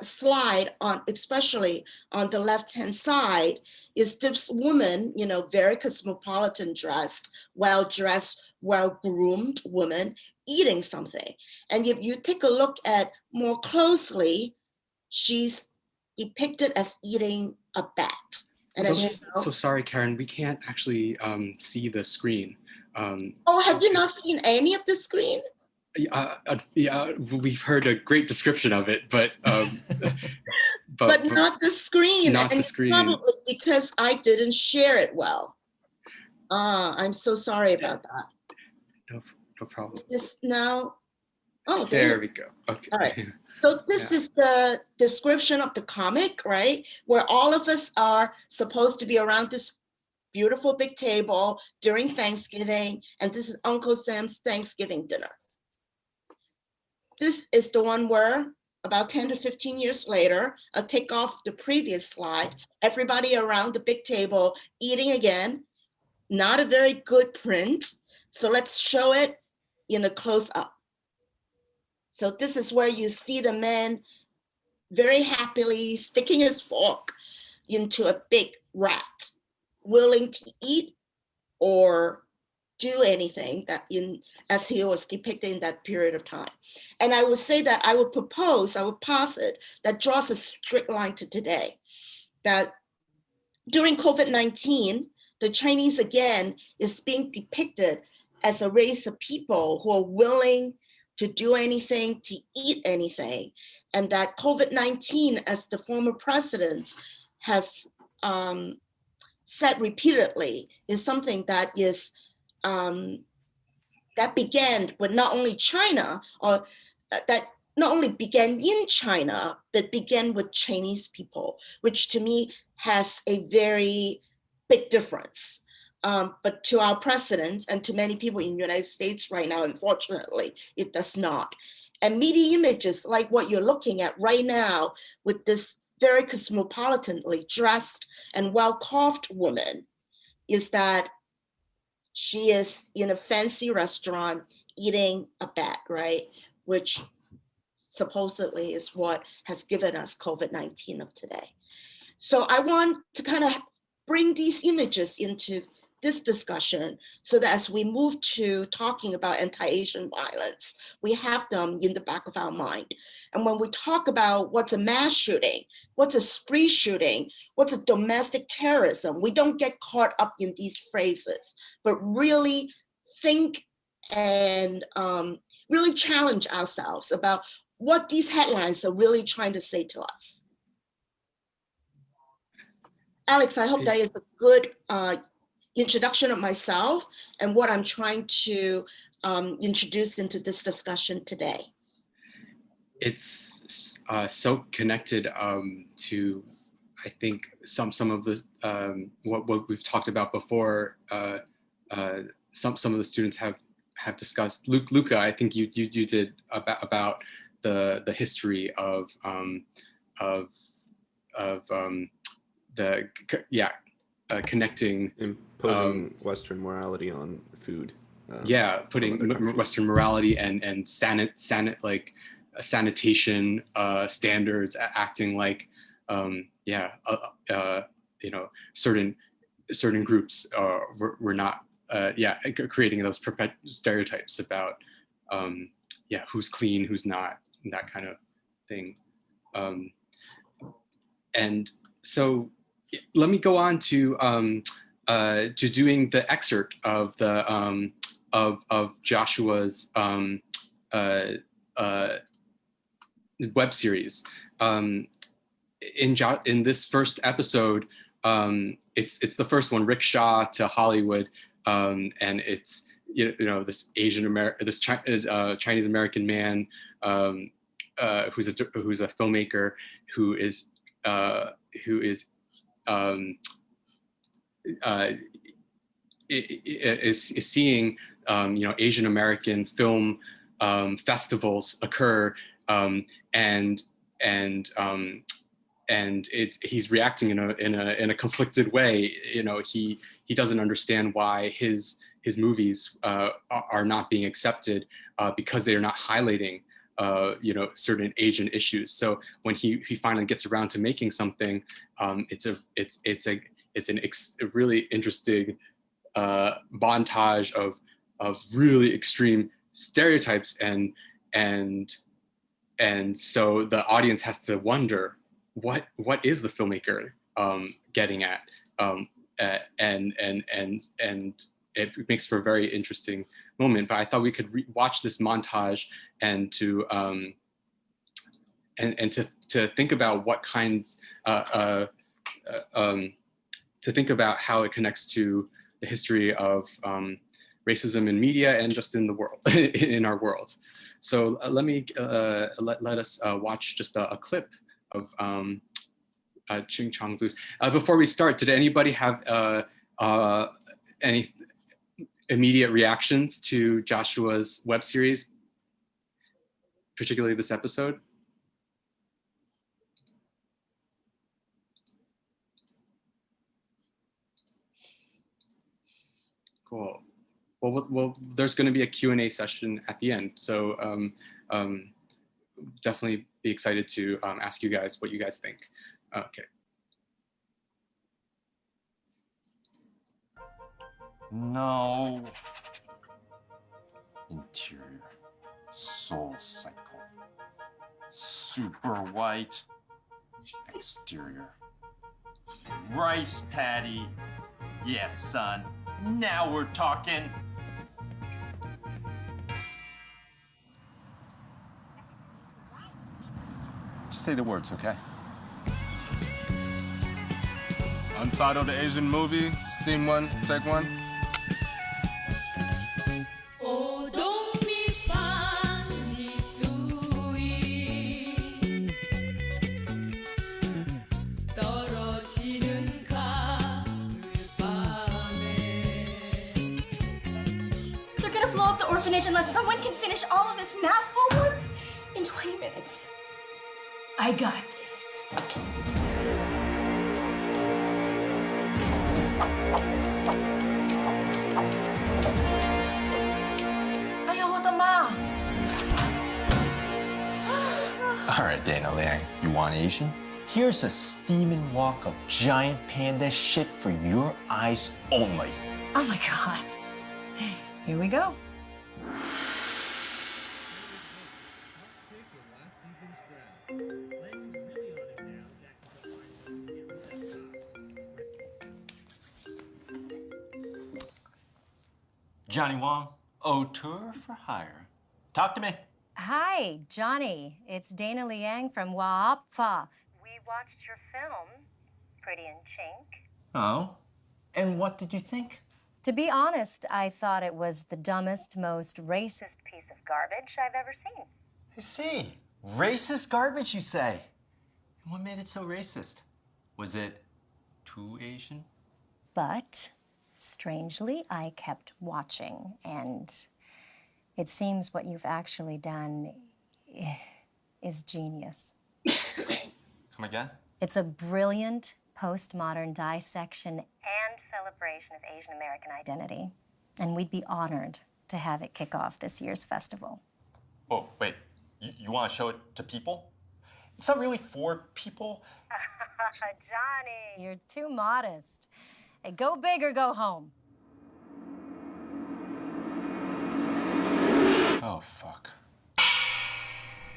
slide, especially on the left-hand side, is this woman, very cosmopolitan dressed, well-dressed, well-groomed woman eating something. And if you take a look at more closely, she's depicted as eating a bat. And so sorry, Karen, we can't actually see the screen. Have you not seen any of the screen? Yeah, we've heard a great description of it, but but not the screen. Not the screen. Probably because I didn't share it well. I'm so sorry about that. No problem. Is this now? Oh, there we go. Okay. All right. So this is the description of the comic, right? Where all of us are supposed to be around this beautiful big table during Thanksgiving, and this is Uncle Sam's Thanksgiving dinner. This is the one where about 10 to 15 years later, I'll take off the previous slide, everybody around the big table eating again, not a very good print. So let's show it in a close up. So this is where you see the man very happily sticking his fork into a big rat, willing to eat or do anything that as he was depicted in that period of time. And I would say that I would posit that draws a strict line to today, that during COVID-19, the Chinese again is being depicted as a race of people who are willing to do anything, to eat anything, and that COVID-19, as the former president has said repeatedly, is something that is that began with not only China, or that not only began in China, but began with Chinese people, which to me has a very big difference. But to our president and to many people in the United States right now, unfortunately, it does not. And media images like what you're looking at right now with this very cosmopolitanly dressed and well-coiffed woman is that she is in a fancy restaurant eating a bat, right? Which supposedly is what has given us COVID-19 of today. So I want to kind of bring these images into this discussion so that as we move to talking about anti-Asian violence, we have them in the back of our mind. And when we talk about what's a mass shooting, what's a spree shooting, what's a domestic terrorism, we don't get caught up in these phrases, but really think and really challenge ourselves about what these headlines are really trying to say to us. Alex, I hope that is a good introduction of myself and what I'm trying to introduce into this discussion today. It's so connected to, I think, some of the what we've talked about before. Some of the students have discussed. Luca, I think you did about the history of connecting, imposing Western morality on food. Putting Western morality and sanitation standards, acting like certain groups were not creating those stereotypes about who's clean, who's not, and that kind of thing. And so let me go on to doing the excerpt of the of Joshua's web series. In this first episode, it's the first one, Rickshaw to Hollywood, and it's this Chinese American man who's a filmmaker who is seeing Asian American film festivals occur, and he's reacting in a conflicted way. He doesn't understand why his movies are not being accepted because they are not highlighting certain Asian issues. So when he finally gets around to making something, it's a really interesting montage of really extreme stereotypes, and so the audience has to wonder what is the filmmaker getting at, and it makes for a very interesting moment. But I thought we could watch this montage and to think about what kinds to think about how it connects to the history of racism in media and just in the world, in our world. So let me let us watch just a clip of Ching Chong Blues. Before we start, did anybody have any immediate reactions to Joshua's web series, particularly this episode? Cool. Well, there's going to be a Q&A session at the end, so definitely be excited to ask you guys what you guys think. Okay. No, Soul Cycle. Super white exterior. Rice patty. Yes, son. Now we're talking. Just say the words, okay? Untitled Asian movie, scene 1, take 1. They're gonna blow up the orphanage unless someone can finish all of this math homework in 20 minutes. I got this. 哎呀，我的妈！ All right, Dana Liang, you want Asian? Here's a steaming wok of giant panda shit for your eyes only. Oh my God. Here we go. Johnny Wong, auteur for hire. Talk to me. Hi, Johnny. It's Dana Liang from Waapfa. We watched your film, Pretty in Chink. Oh, and what did you think? To be honest, I thought it was the dumbest, most racist piece of garbage I've ever seen. I see. Racist garbage, you say? What made it so racist? Was it too Asian? But, strangely, I kept watching, and it seems what you've actually done is genius. Come again? It's a brilliant postmodern dissection and celebration of Asian American identity. And we'd be honored to have it kick off this year's festival. Oh, wait. You want to show it to people? It's not really for people. Johnny, you're too modest. Hey, go big or go home. Oh, fuck.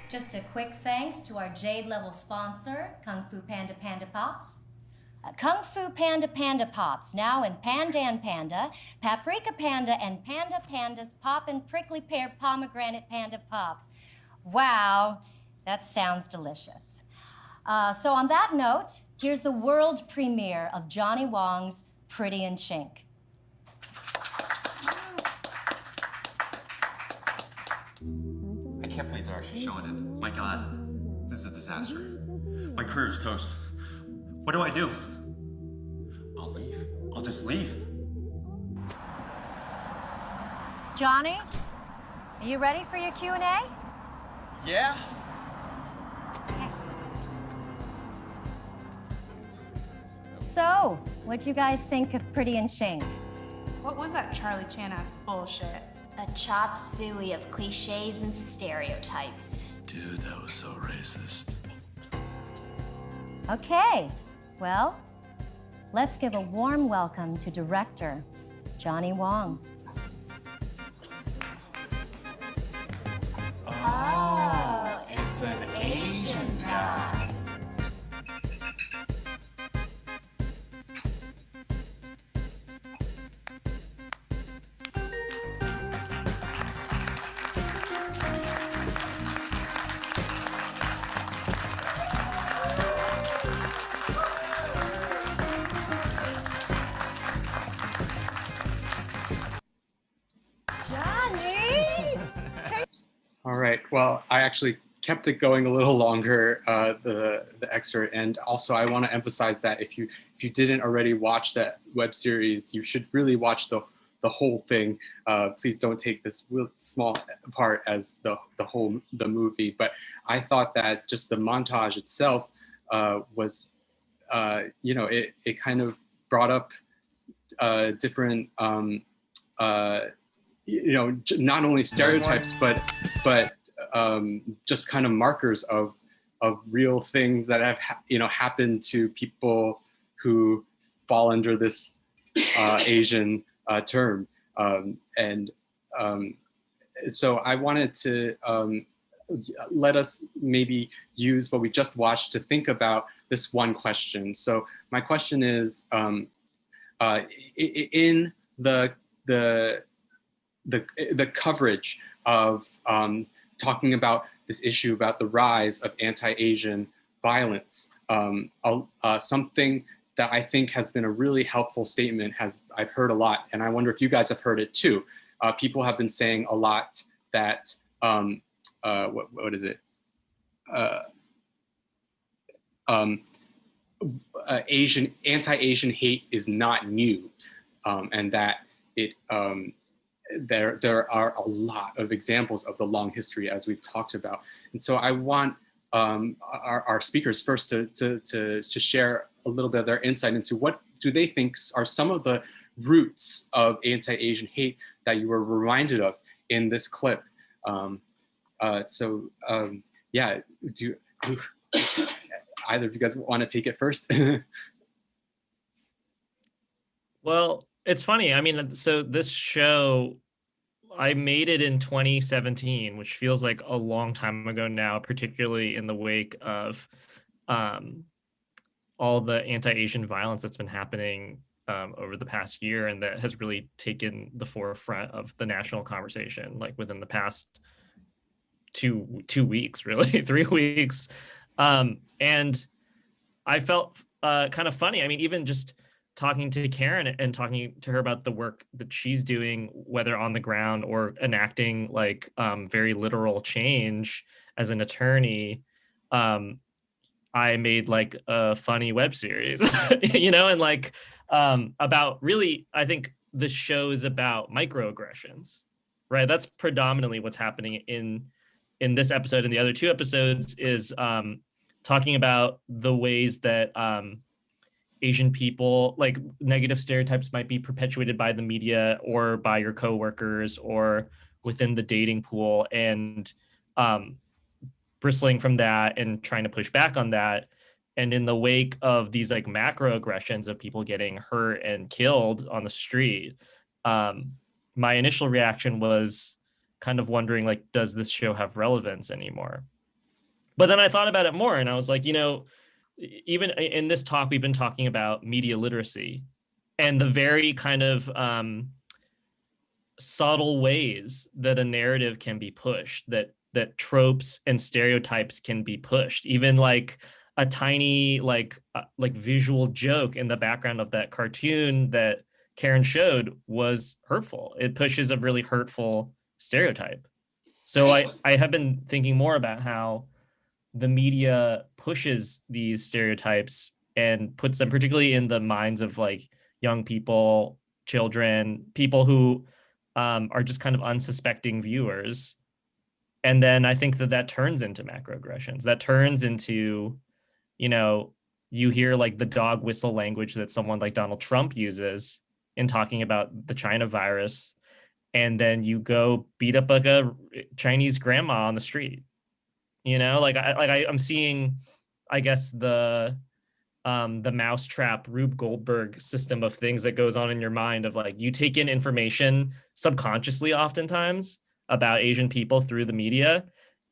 Just a quick thanks to our Jade level sponsor, Kung Fu Panda Panda Pops. Kung Fu Panda Panda Pops, now in Pandan Panda, Paprika Panda, and Panda Panda's Pop and Prickly Pear Pomegranate Panda Pops. Wow, that sounds delicious. So on that note, here's the world premiere of Johnny Wong's Pretty in Chink. I can't believe they're actually showing it. My God, this is a disaster. My career's toast. What do I do? I'll leave. I'll just leave. Johnny, are you ready for your Q&A? Yeah? So, what'd you guys think of Pretty in Chink? What was that Charlie Chan-ass bullshit? A chop suey of cliches and stereotypes. Dude, that was so racist. Okay, well, let's give a warm welcome to director Johnny Wong. Oh, it's an Asian guy. All right. Well, I actually kept it going a little longer, the excerpt, and also I want to emphasize that if you didn't already watch that web series, you should really watch the whole thing. Please don't take this real small part as the movie. But I thought that just the montage itself was, it kind of brought up different. Not only stereotypes, but just kind of markers of real things that have happened to people who fall under this Asian term, and so I wanted to let us maybe use what we just watched to think about this one question. So my question is, in the coverage of talking about this issue about the rise of anti-Asian violence, something that I think has been a really helpful statement I've heard a lot, and I wonder if you guys have heard it too. People have been saying a lot that what is it? Anti-Asian hate is not new, and that there are a lot of examples of the long history as we've talked about. And so I want our speakers first to share a little bit of their insight into what do they think are some of the roots of anti-Asian hate that you were reminded of in this clip. Yeah, do either of you guys want to take it first? Well, it's funny. I mean, so this show, I made it in 2017, which feels like a long time ago now, particularly in the wake of all the anti-Asian violence that's been happening over the past year, and that has really taken the forefront of the national conversation, like within the past two weeks, really 3 weeks. And I felt kind of funny. I mean, even just talking to Karen and talking to her about the work that she's doing, whether on the ground or enacting like very literal change as an attorney, I made like a funny web series, and like about really, I think the show is about microaggressions, right? That's predominantly what's happening in this episode. And the other 2 episodes is talking about the ways that Asian people, like negative stereotypes might be perpetuated by the media or by your coworkers or within the dating pool, and bristling from that and trying to push back on that. And in the wake of these like macroaggressions of people getting hurt and killed on the street, my initial reaction was kind of wondering, like, does this show have relevance anymore? But then I thought about it more, and I was like, even in this talk, we've been talking about media literacy and the very kind of subtle ways that a narrative can be pushed, that tropes and stereotypes can be pushed. Even like a tiny like visual joke in the background of that cartoon that Karen showed was hurtful. It pushes a really hurtful stereotype. So I have been thinking more about how the media pushes these stereotypes and puts them particularly in the minds of like young people, children, people who are just kind of unsuspecting viewers. And then I think that turns into macroaggressions. That turns into, you hear like the dog whistle language that someone like Donald Trump uses in talking about the China virus. And then you go beat up like a Chinese grandma on the street. I'm seeing, I guess, the mousetrap Rube Goldberg system of things that goes on in your mind of like, you take in information subconsciously oftentimes about Asian people through the media,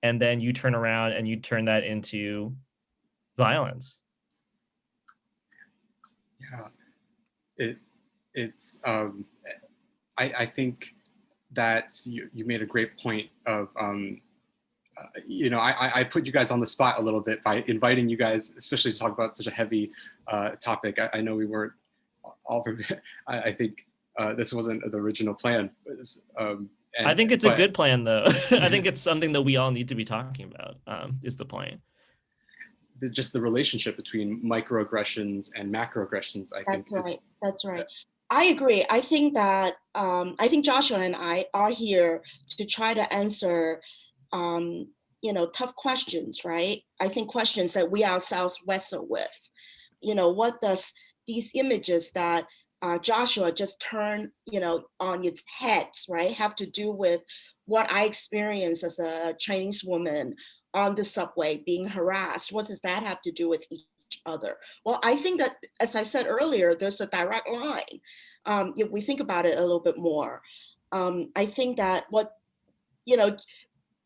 and then you turn around and you turn that into violence. Yeah, it's I think that you made a great point of I put you guys on the spot a little bit by inviting you guys, especially to talk about such a heavy topic. I know we weren't all prepared. I think this wasn't the original plan. I think it's a good plan, though. I think it's something that we all need to be talking about, is the point. Just the relationship between microaggressions and macroaggressions, I think. That's right. I agree. I think that I think Joshua and I are here to try to answer tough questions, right? I think questions that we ourselves wrestle with. What does these images that Joshua just turned, on its heads, right, have to do with what I experienced as a Chinese woman on the subway being harassed? What does that have to do with each other? Well, I think that, as I said earlier, there's a direct line. If we think about it a little bit more, I think that what you know,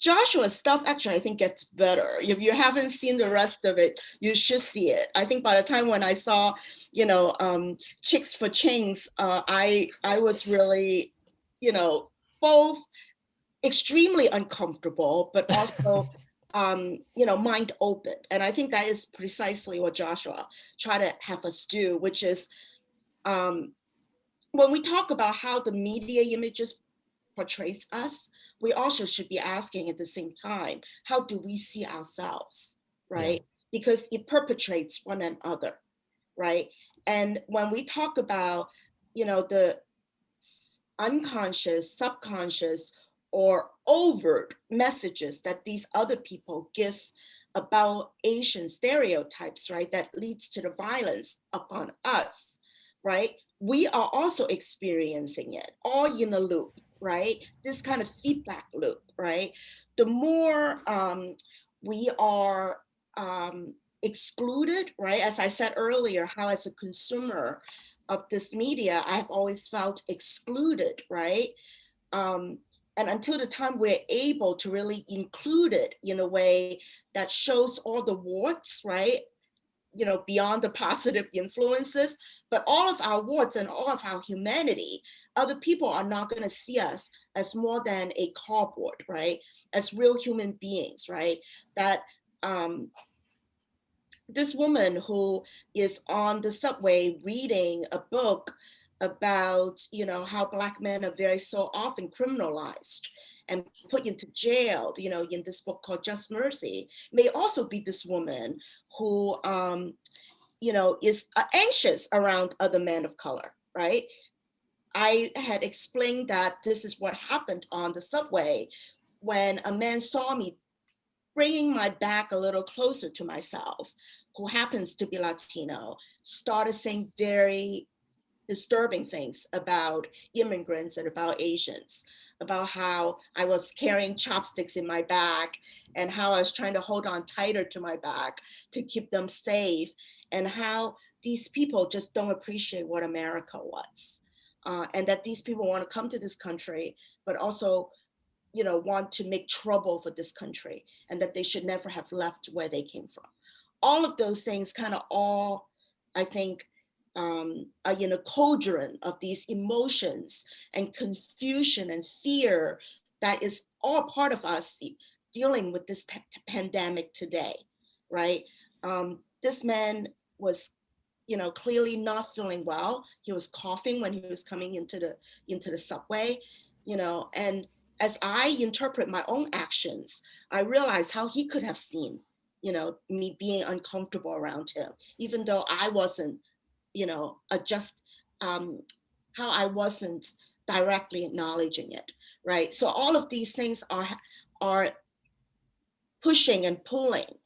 Joshua's stuff actually, I think, gets better. If you haven't seen the rest of it, you should see it. I think by the time when I saw, you know, Chicks for Chains, I was really, you know, both extremely uncomfortable, but also, you know, mind open. And I think that is precisely what Joshua tried to have us do, which is when we talk about how the media images portrays us, we also should be asking at the same time, how do we see ourselves, right? Yeah. Because it perpetrates one another, right? And when we talk about, you know, the unconscious, subconscious, or overt messages that these other people give about Asian stereotypes, right, that leads to the violence upon us, right? We are also experiencing it, all in a loop, right? This kind of feedback loop, right? The more we are excluded, right? As I said earlier, how as a consumer of this media, I've always felt excluded, right? And until the time we're able to really include it in a way that shows all the warts, right? You know, beyond the positive influences, but all of our warts and all of our humanity, other people are not going to see us as more than a cardboard, right? As real human beings, right? That this woman who is on the subway reading a book about, you know, how Black men are very so often criminalized and put into jail, you know, in this book called Just Mercy, may also be this woman who, you know, is anxious around other men of color, right? I had explained that this is what happened on the subway when a man saw me bringing my back a little closer to myself, who happens to be Latino, started saying very disturbing things about immigrants and about Asians, about how I was carrying chopsticks in my back and how I was trying to hold on tighter to my back to keep them safe, and how these people just don't appreciate what America was. And that these people want to come to this country, but also, you know, want to make trouble for this country, and that they should never have left where they came from. All of those things kind of all, I think, are in a cauldron of these emotions and confusion and fear that is all part of us dealing with this pandemic today, right? This man was, you know, clearly not feeling well. He was coughing when he was coming into the subway, you know, and as I interpret my own actions, I realized how he could have seen, you know, me being uncomfortable around him, even though I wasn't, you know, how I wasn't directly acknowledging it, right? So all of these things are pushing and pulling,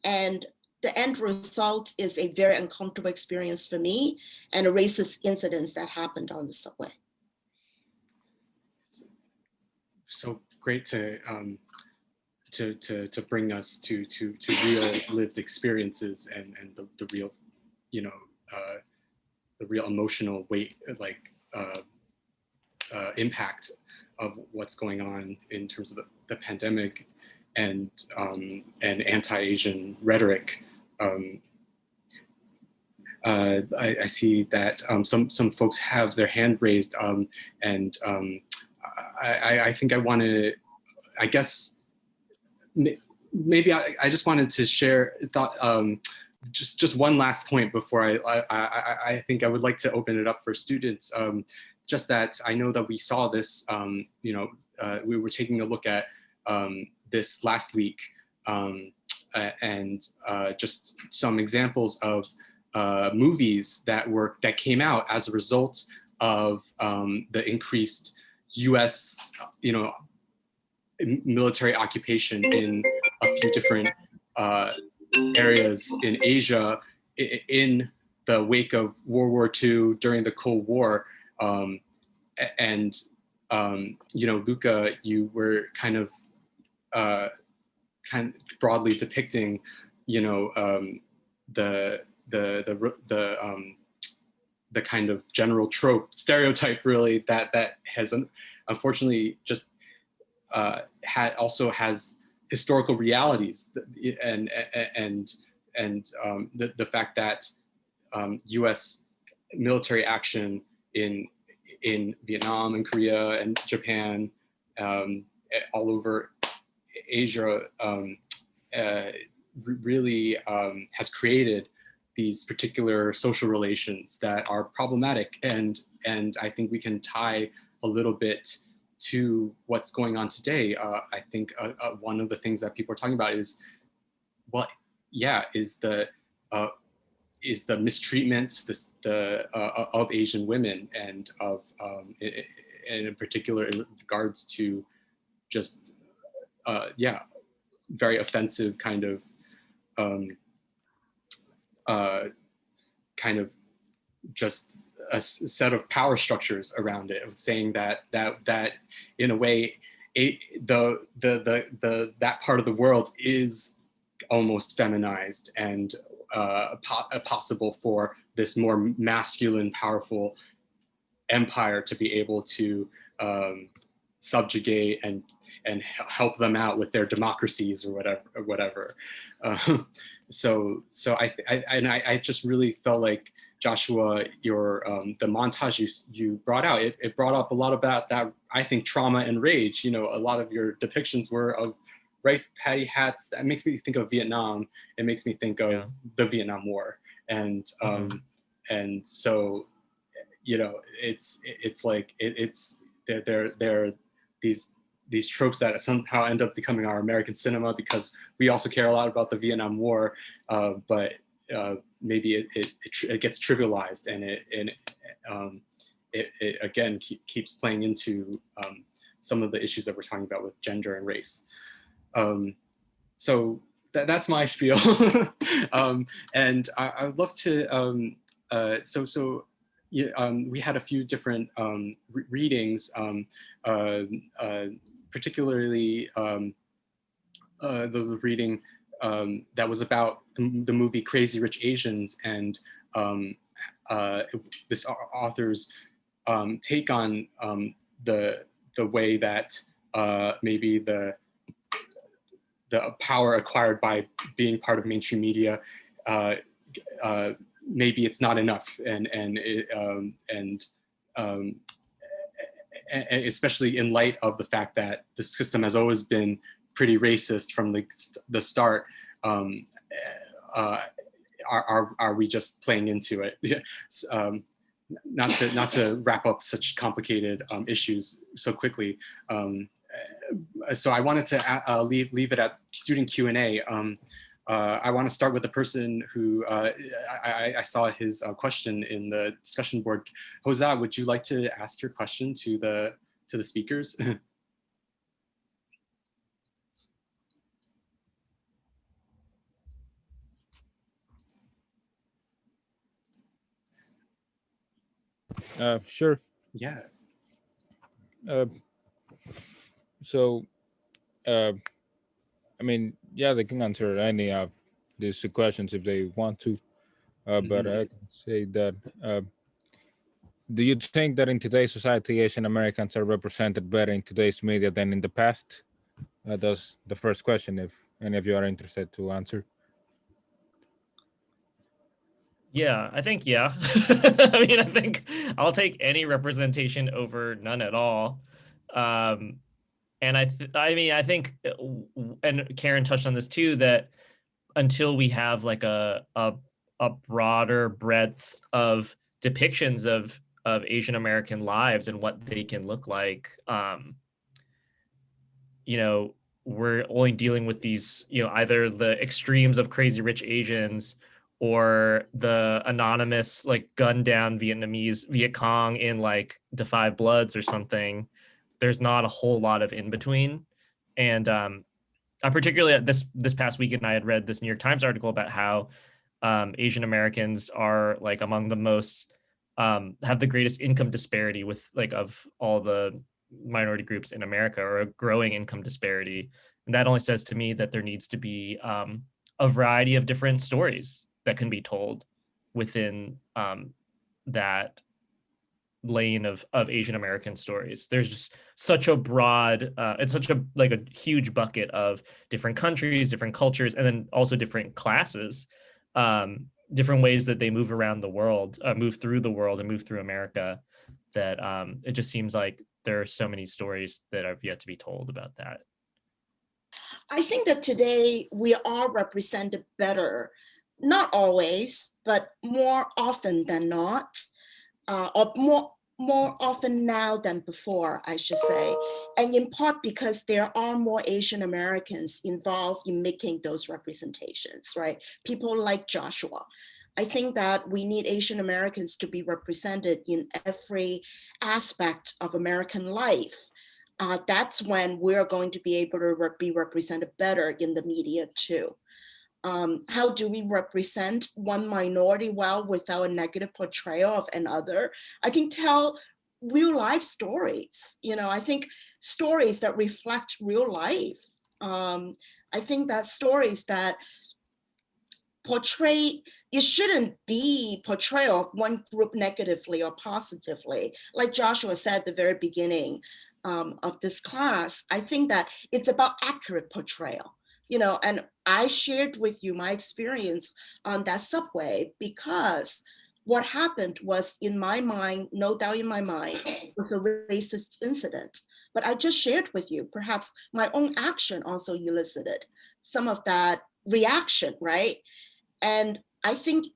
and the end result is a very uncomfortable experience for me and a racist incident that happened on the subway. So great to bring us to real lived experiences and the real, you know, the real emotional weight, like impact of what's going on in terms of the pandemic and anti-Asian rhetoric. I see that some folks have their hand raised, and I think I want to, I guess, maybe I just wanted to share thought, just one last point before I think I would like to open it up for students. Just that I know that we saw this, you know, we were taking a look at this last week, and just some examples of movies that came out as a result of the increased U.S. you know, military occupation in a few different areas in Asia in the wake of World War II, during the Cold War. And you know, Luca, you were kind of broadly depicting, you know, the kind of general trope, stereotype, really, that has unfortunately just also has historical realities, and the fact that U.S. military action in Vietnam and Korea and Japan, all over Asia, really has created these particular social relations that are problematic, and I think we can tie a little bit to what's going on today. I think one of the things that people are talking about is, well, yeah, is the mistreatments of Asian women, and of and in particular in regards to just very offensive kind of just a set of power structures around it, saying that in a way that part of the world is almost feminized, and possible for this more masculine, powerful empire to be able to subjugate and help them out with their democracies or whatever. So I just really felt like, Joshua, your the montage you brought out, it brought up a lot about that, I think, trauma and rage. A lot of your depictions were of rice paddy hats. That makes me think of Vietnam. It makes me think of the Vietnam War, and and so it's like they're these tropes that somehow end up becoming our American cinema, because we also care a lot about the Vietnam War, but maybe it gets trivialized, and it again keeps playing into some of the issues that we're talking about with gender and race. So that's my spiel. And I would love to, we had a few different readings, particularly the reading that was about the movie Crazy Rich Asians, and this author's take on the way that maybe the power acquired by being part of mainstream media, maybe it's not enough, and especially in light of the fact that the system has always been pretty racist from the start. Are we just playing into it? Not to wrap up such complicated issues so quickly. So I wanted to leave it at student Q&A. I want to start with the person who I saw his question in the discussion board. Hosa, would you like to ask your question to the speakers? Sure. Yeah. I mean, yeah, they can answer any of these questions if they want to, but I can say that, do you think that in today's society, Asian Americans are represented better in today's media than in the past? That's the first question, if any of you are interested to answer. Yeah, I think, yeah. I mean, I think I'll take any representation over none at all. And I think, and Karen touched on this too, that until we have like a broader breadth of depictions of Asian American lives and what they can look like, we're only dealing with these, either the extremes of Crazy Rich Asians or the anonymous like gunned down Vietnamese Viet Cong in like Defy Bloods or something. There's not a whole lot of in between. And I particularly this past weekend, I had read this New York Times article about how Asian Americans are like among the most have the greatest income disparity with like of all the minority groups in America, or a growing income disparity. And that only says to me that there needs to be a variety of different stories that can be told within that lane of Asian American stories. There's just such a broad, it's such a like a huge bucket of different countries, different cultures, and then also different classes, different ways that they move around the world, move through the world, and move through America. That it just seems like there are so many stories that have yet to be told about that. I think that today we are represented better, not always, but more often than not, or more often now than before, I should say. And in part because there are more Asian Americans involved in making those representations, right? People like Joshua. I think that we need Asian Americans to be represented in every aspect of American life. That's when we're going to be able to be represented better in the media too. How do we represent one minority well without a negative portrayal of another? I can tell real life stories. I think stories that reflect real life. I think that stories that portray, it shouldn't be portrayal of one group negatively or positively. Like Joshua said at the very beginning of this class, I think that it's about accurate portrayal. And I shared with you my experience on that subway because what happened was, in my mind, no doubt in my mind, was a racist incident. But I just shared with you, perhaps my own action also elicited some of that reaction, right? And I think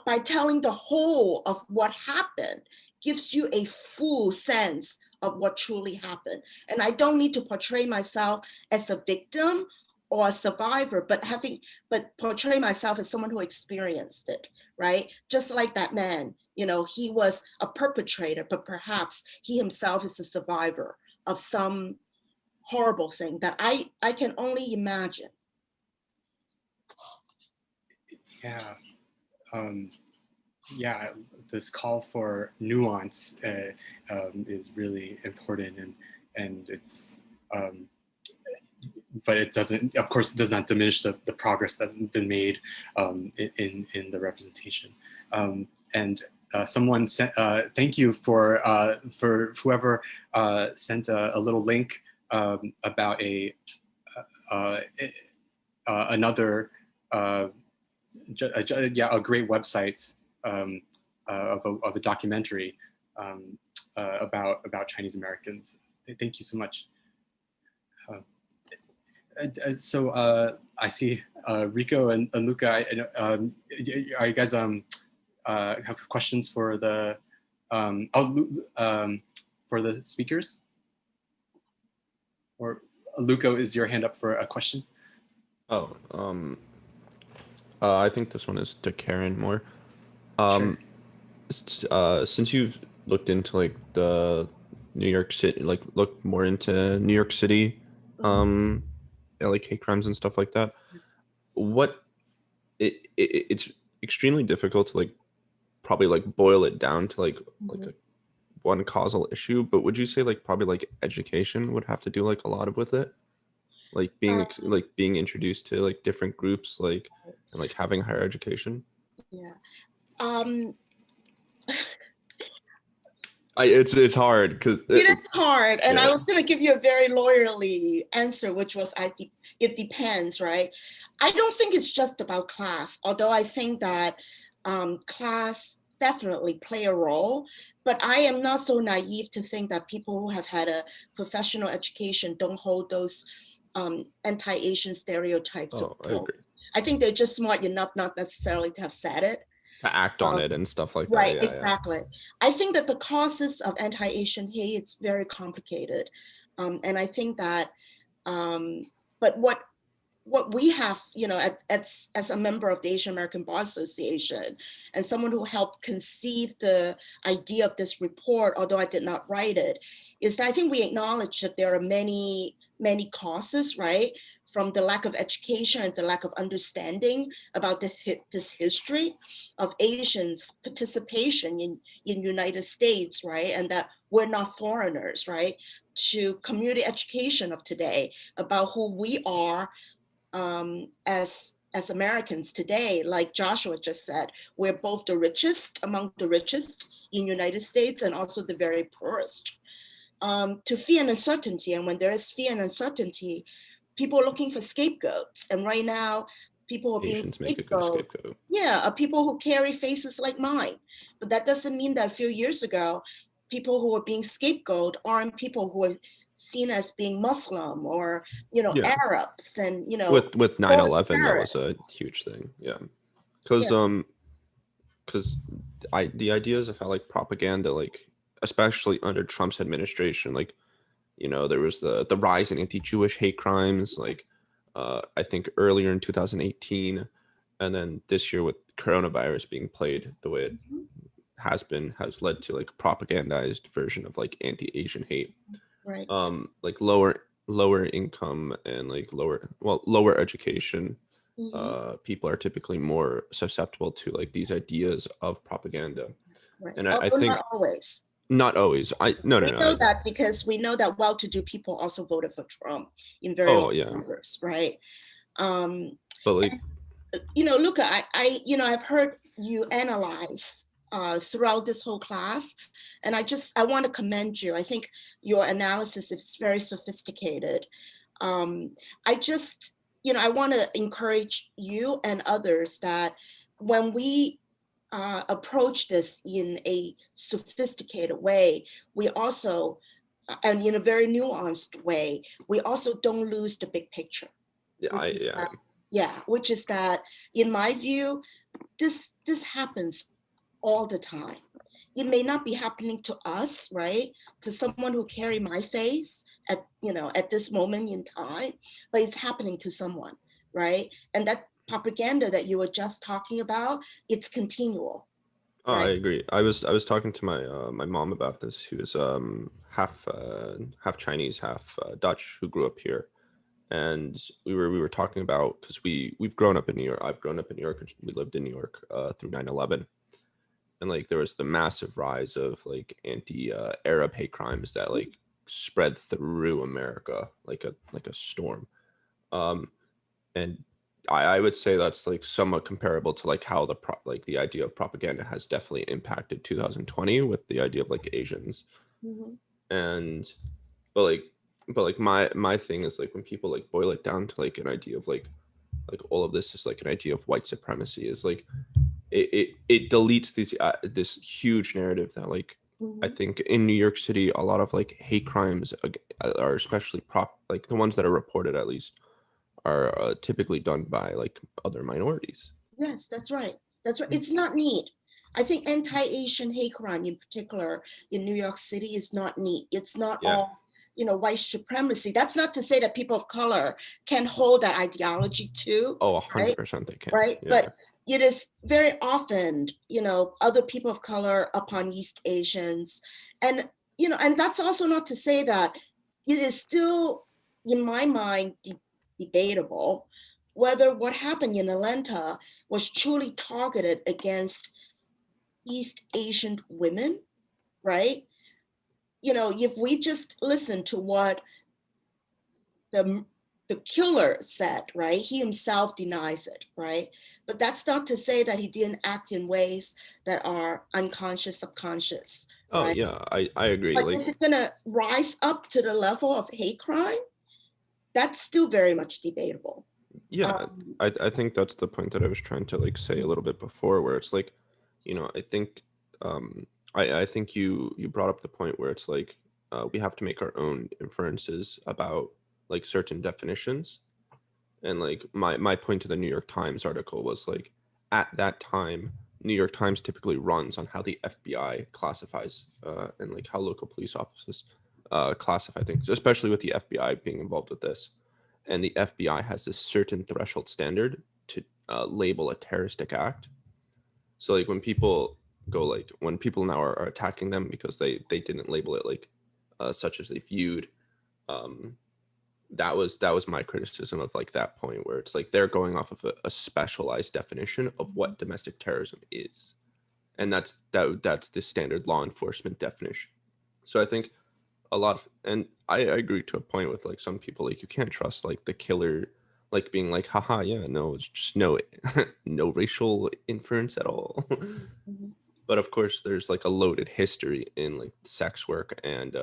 by telling the whole of what happened gives you a full sense of what truly happened. And I don't need to portray myself as a victim or a survivor, but portray myself as someone who experienced it, right? Just like that man, he was a perpetrator, but perhaps he himself is a survivor of some horrible thing that I can only imagine. Yeah. Yeah, this call for nuance is really important, and it's but it doesn't, of course, it does not diminish the progress that's been made in the representation. And someone sent, thank you for whoever sent a little link about another a great website of a documentary about Chinese Americans. Thank you so much. So I see Rico and Luca. Are you guys have questions for the speakers? Or Luca, is your hand up for a question? Oh, I think this one is to Karen more. Sure. Since you've looked into like the New York City, like looked more into New York City, like hate crimes and stuff like that, it's extremely difficult to like probably like boil it down to like a one causal issue. But would you say like probably like education would have to do like a lot of with it? Like being introduced to like different groups, like and like having higher education. Yeah. It's hard because it is hard, and yeah. I was going to give you a very lawyerly answer, which was it depends, right? I don't think it's just about class, although I think that class definitely play a role. But I am not so naive to think that people who have had a professional education don't hold those anti-Asian stereotypes. I think they're just smart enough not necessarily to have said it. To act on it and stuff like that. Right, exactly. Yeah. I think that the causes of anti-Asian hate, it's very complicated. And I think that, but what we have, as a member of the Asian American Bar Association and someone who helped conceive the idea of this report, although I did not write it, is that I think we acknowledge that there are many causes, right? From the lack of education and the lack of understanding about this history of Asians' participation in United States, right? And that we're not foreigners, right? To community education of today about who we are as as Americans today, like Joshua just said, we're both the richest, among the richest in United States, and also the very poorest. To fear and uncertainty, and when there is fear and uncertainty, people are looking for scapegoats. And right now, people are being Asians make a good scapegoat. Yeah, are people who carry faces like mine. But that doesn't mean that a few years ago, people who are being scapegoat aren't people who are seen as being Muslim or, Yeah. Arabs, and, With 9/11, that was a huge thing. Yeah. Because the ideas of how like propaganda, like especially under Trump's administration, like, there was the rise in anti-Jewish hate crimes, like I think earlier in 2018, and then this year with coronavirus being played the way it has led to like propagandized version of like anti-Asian hate. Right. Like lower income and like lower education people are typically more susceptible to like these ideas of propaganda. Right. And I think not always. Not always. No. We know that because we know that well-to-do people also voted for Trump in very large numbers, right? But like, look, I've heard you analyze throughout this whole class, and I want to commend you. I think your analysis is very sophisticated. I want to encourage you and others that when we approach this in a sophisticated way, we also, and in a very nuanced way, we also don't lose the big picture. Which is that, in my view, this happens all the time. It may not be happening to us, right? To someone who carry my face at this moment in time, but it's happening to someone, right? And that propaganda that you were just talking about, it's continual. Oh, right? I agree. I was talking to my mom about this, who is half Chinese, half Dutch, who grew up here, and we were talking about, because we've grown up in New York. I've grown up in New York, and we lived in New York through 9/11. And like there was the massive rise of like anti-Arab hate crimes that like spread through America like a storm. And I would say that's like somewhat comparable to like how the idea of propaganda has definitely impacted 2020 with the idea of like Asians. And but my thing is like when people like boil it down to like an idea of like all of this is like an idea of white supremacy, is like it deletes this huge narrative that like I think in New York City a lot of like hate crimes are especially like the ones that are reported at least are typically done by like other minorities. Yes, that's right. It's not neat. I think anti-Asian hate crime in particular in New York City is not neat. It's not all white supremacy. That's not to say that people of color can hold that ideology too. Oh, 100% they can. Right. Yeah. But it is very often, other people of color upon East Asians. And, and that's also not to say that it is still, in my mind, debatable whether what happened in Atlanta was truly targeted against East Asian women, right? If we just listen to what the killer said, right? He himself denies it, right? But that's not to say that he didn't act in ways that are unconscious, subconscious. Oh, right? yeah, I agree. But is it gonna rise up to the level of hate crime? That's still very much debatable. Yeah, I think that's the point that I was trying to like say a little bit before, where it's like, I think I think you brought up the point where it's like we have to make our own inferences about like certain definitions. And like my point to the New York Times article was like, at that time, New York Times typically runs on how the FBI classifies and like how local police officers classify things, especially with the FBI being involved with this. And the FBI has this certain threshold standard to label a terroristic act. So like when people now are attacking them because they didn't label it like such as they viewed, that was my criticism of like that point, where it's like they're going off of a specialized definition of what domestic terrorism is, and that's the standard law enforcement definition. So I think a lot of, and I agree to a point with like some people, like you can't trust like the killer like being like, haha, yeah, no, it's just no no racial inference at all. But of course there's like a loaded history in like sex work and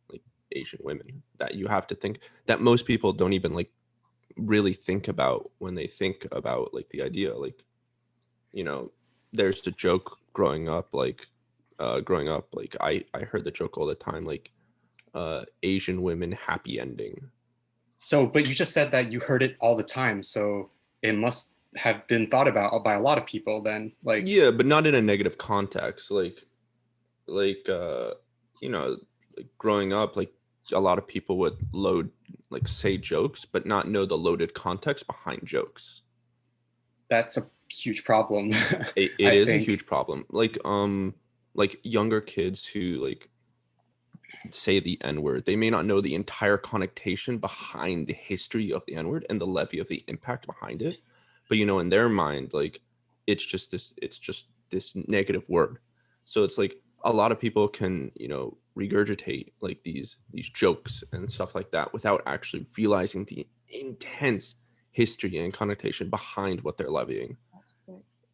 like Asian women that you have to think, that most people don't even like really think about when they think about like the idea. Like, you know, there's the joke growing up, like I heard the joke all the time, like Asian women happy ending. So, but you just said that you heard it all the time, so it must have been thought about by a lot of people then. Like, Yeah, but not in a negative context. You know, like growing up, like a lot of people would like say jokes but not know the loaded context behind jokes. that's a huge problem. It I is a think. huge problem. Like younger kids who like say the N-word, they may not know the entire connotation behind the history of the N-word and the levy of the impact behind it. But you know, in their mind, like it's just this negative word. So it's like a lot of people can, you know, regurgitate like these jokes and stuff like that without actually realizing the intense history and connotation behind what they're levying.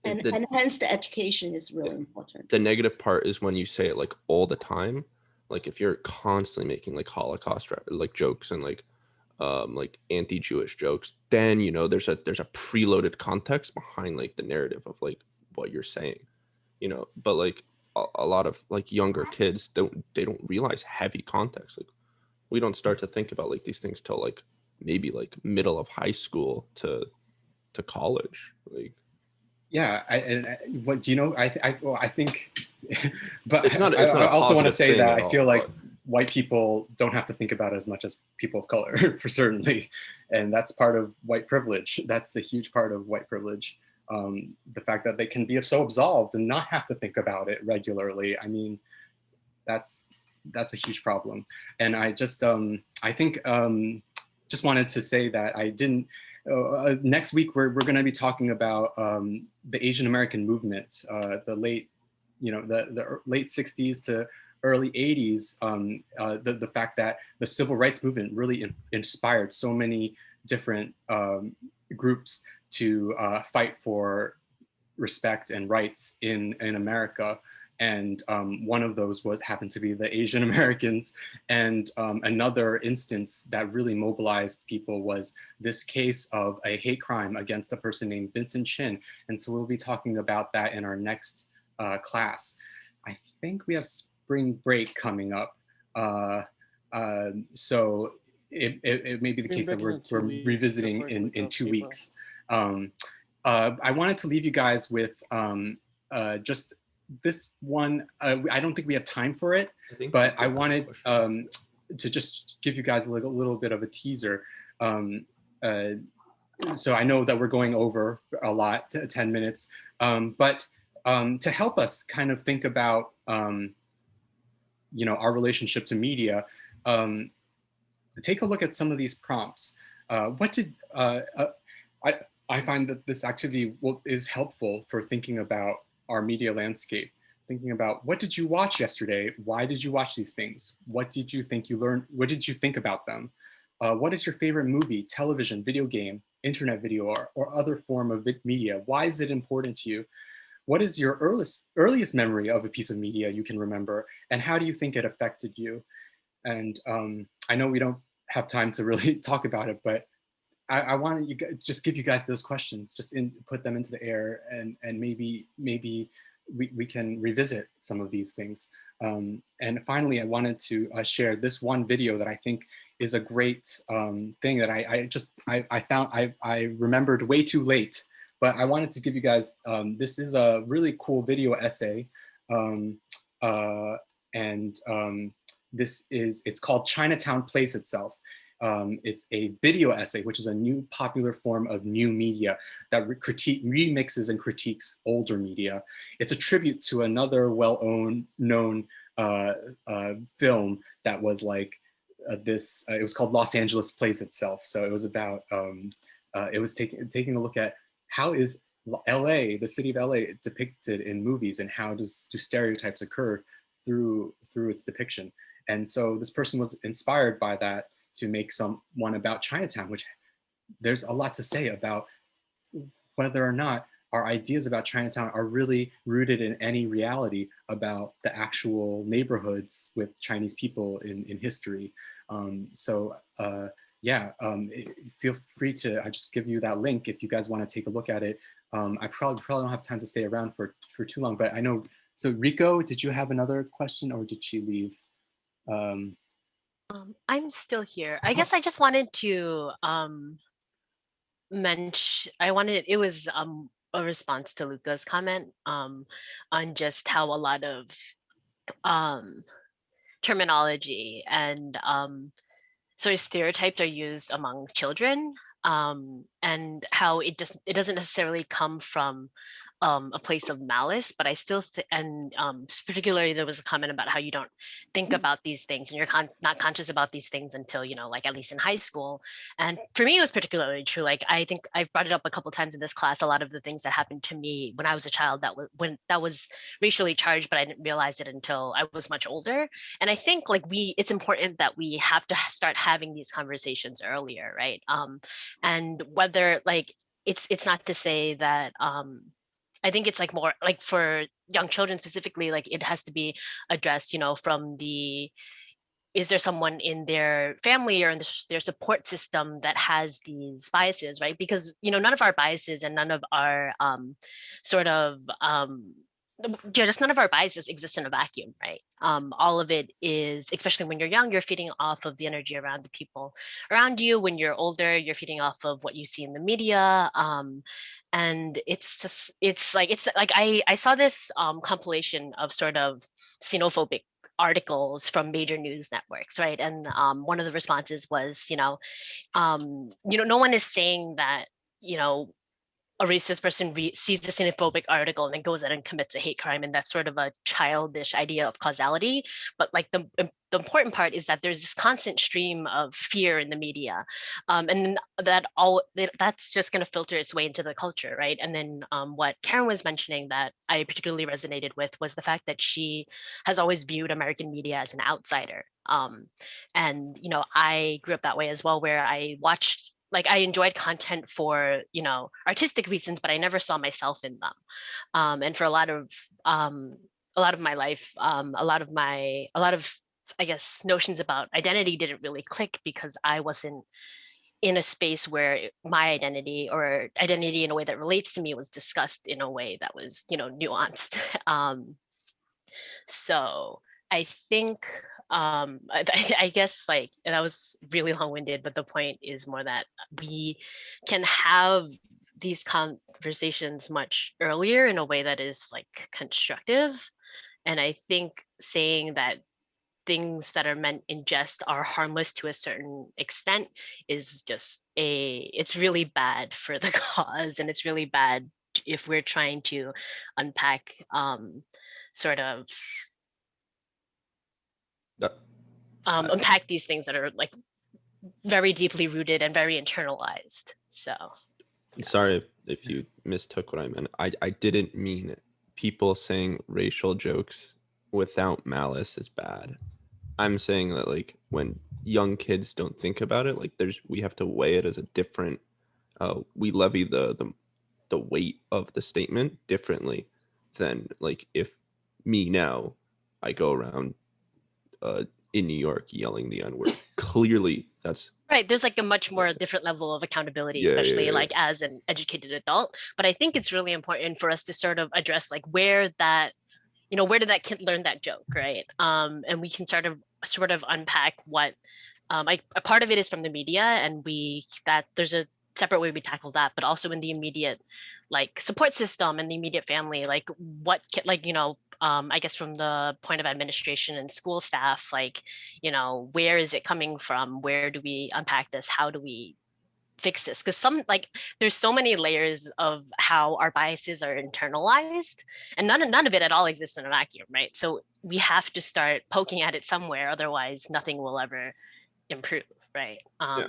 And hence the education is really important. The negative part is when you say it like all the time. Like if you're constantly making like Holocaust like jokes and like anti-Jewish jokes, then you know there's a preloaded context behind like the narrative of like what you're saying, you know. But like a lot of like younger kids don't realize heavy context. Like we don't start to think about like these things till like maybe like middle of high school to college. Like Yeah, what do you know? I think, but it's not I a also want to positive say thing that at I feel all, like but white people don't have to think about it as much as people of color, for certainly, and that's part of white privilege. That's a huge part of white privilege. The fact that they can be so absolved and not have to think about it regularly. I mean, that's a huge problem. And I just I think just wanted to say that I didn't. Next week we're going to be talking about the Asian American movement, the late late 60s to early 80s. The fact that the civil rights movement really inspired so many different groups to fight for respect and rights in America. And one of those happened to be the Asian Americans. And another instance that really mobilized people was this case of a hate crime against a person named Vincent Chin. And so we'll be talking about that in our next class. I think we have spring break coming up. So it may be the case that we're revisiting in 2 weeks. I wanted to leave you guys with just this one. I don't think we have time for it, but I wanted to just give you guys a little bit of a teaser. So I know that we're going over a lot, 10 minutes, but to help us kind of think about our relationship to media, take a look at some of these prompts. I find that this activity is helpful for thinking about our media landscape, thinking about what did you watch yesterday? Why did you watch these things? What did you think you learned? What did you think about them? What is your favorite movie, television, video game, internet video, or other form of media? Why is it important to you? What is your earliest memory of a piece of media you can remember? And how do you think it affected you? And I know we don't have time to really talk about it, but I want to just give you guys those questions, just put them into the air, and maybe we can revisit some of these things. And finally, I wanted to share this one video that I think is a great thing that I found I remembered way too late, but I wanted to give you guys. This is a really cool video essay, it's called Chinatown Plays Itself. It's a video essay, which is a new popular form of new media that remixes and critiques older media. It's a tribute to another well-known film that was like it was called Los Angeles Plays Itself. So it was about, it was taking a look at how is LA, the city of LA, depicted in movies, and how do stereotypes occur through its depiction. And so this person was inspired by that to make one about Chinatown, which there's a lot to say about whether or not our ideas about Chinatown are really rooted in any reality about the actual neighborhoods with Chinese people in history. Feel free to, I just give you that link if you guys want to take a look at it. I probably don't have time to stay around for too long, but I know, so Rico, did you have another question or did she leave? I'm still here. I guess I just wanted to it was a response to Luca's comment on just how a lot of um terminology and sort of stereotypes are used among children, and how it doesn't necessarily come from a place of malice, but I still and particularly there was a comment about how you don't think about these things and you're not conscious about these things until, you know, like at least in high school. And for me it was particularly true. Like I think I've brought it up a couple times in this class, a lot of the things that happened to me when I was a child that was racially charged, but I didn't realize it until I was much older. And I think like it's important that we have to start having these conversations earlier, right? And whether like it's not to say that I think it's like more like for young children specifically, like it has to be addressed, you know, from the is there someone in their family or in their support system that has these biases, right? Because, you know, none of our biases and none of our sort of just none of our biases exist in a vacuum, right? All of it is, especially when you're young, you're feeding off of the energy around the people around you. When you're older, you're feeding off of what you see in the media. And it's like I saw this compilation of sort of xenophobic articles from major news networks, right? And one of the responses was, no one is saying that, you know, a racist person sees a xenophobic article and then goes out and commits a hate crime, and that's sort of a childish idea of causality. But like the important part is that there's this constant stream of fear in the media, and that's just going to filter its way into the culture, right? And then what Karen was mentioning that I particularly resonated with was the fact that she has always viewed American media as an outsider. And you know, I grew up that way as well, where I watched, like, I enjoyed content for, you know, artistic reasons, but I never saw myself in them. And for a lot of my life, a lot of I guess notions about identity didn't really click because I wasn't in a space where my identity or identity in a way that relates to me was discussed in a way that was, you know, nuanced. So I think I guess like, and that was really long-winded, but the point is more that we can have these conversations much earlier in a way that is like constructive. And I think saying that things that are meant in jest are harmless to a certain extent is just it's really bad for the cause, and it's really bad if we're trying to unpack sort of unpack these things that are like very deeply rooted and very internalized. So Sorry if you mistook what I meant. I didn't mean people saying racial jokes without malice is bad. I'm saying that like when young kids don't think about it, like we have to weigh it as a different we levy the weight of the statement differently than like if me now I go around in New York yelling the N-word. Clearly that's right, there's like a much more different level of accountability, Yeah, especially yeah. like as an educated adult. But I think it's really important for us to sort of address like where that, you know, where did that kid learn that joke, right? And we can sort of unpack what a part of it is from the media, and that there's a separate way we tackle that, but also in the immediate like support system and the immediate family, like like, you know, I guess from the point of administration and school staff, like, you know, where is it coming from? Where do we unpack this? How do we fix this? Because there's so many layers of how our biases are internalized, and none of it at all exists in a vacuum, right? So we have to start poking at it somewhere, otherwise nothing will ever improve, right? I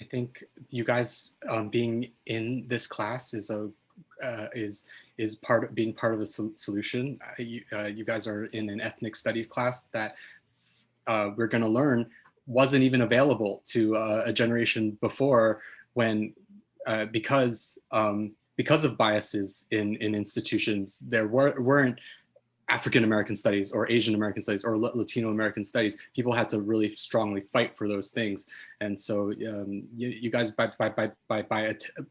think you guys being in this class is being part of the solution. You guys are in an ethnic studies class that we're going to learn wasn't even available to a generation before, when because of biases in institutions, there weren't African American studies or Asian American studies or Latino American studies. People had to really strongly fight for those things. And so you guys, by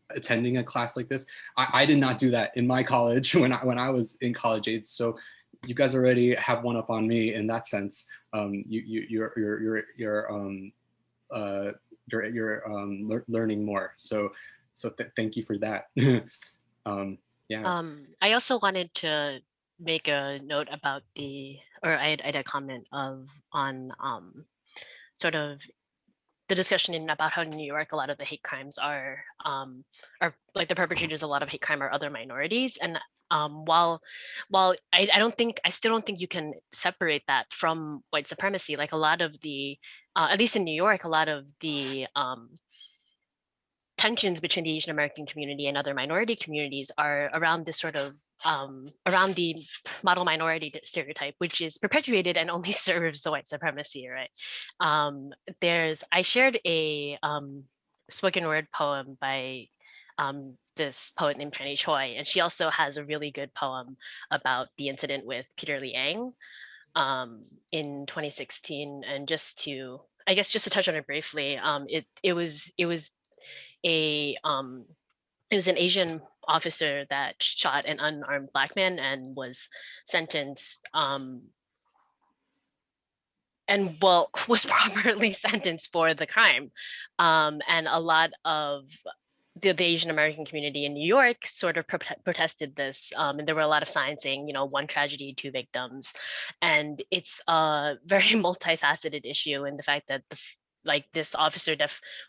attending a class like this, I did not do that in my college when I was in college age. So you guys already have one up on me in that sense. You're learning more. So thank you for that. Yeah. I also wanted to make a note about I had a comment on sort of the discussion about how in New York a lot of the hate crimes are like the perpetrators of a lot of hate crime are other minorities, and while I still don't think you can separate that from white supremacy. Like a lot of the at least in New York, a lot of the tensions between the Asian American community and other minority communities are around this sort of around the model minority stereotype, which is perpetuated and only serves the white supremacy, right? I shared a spoken word poem by this poet named Franny Choi, and she also has a really good poem about the incident with Peter Liang in 2016. And just to touch on it briefly, it was an Asian officer that shot an unarmed Black man and was sentenced was properly sentenced for the crime. And a lot of the Asian American community in New York sort of protested this, and there were a lot of signs saying, one tragedy, two victims, and it's a very multifaceted issue in the fact that this officer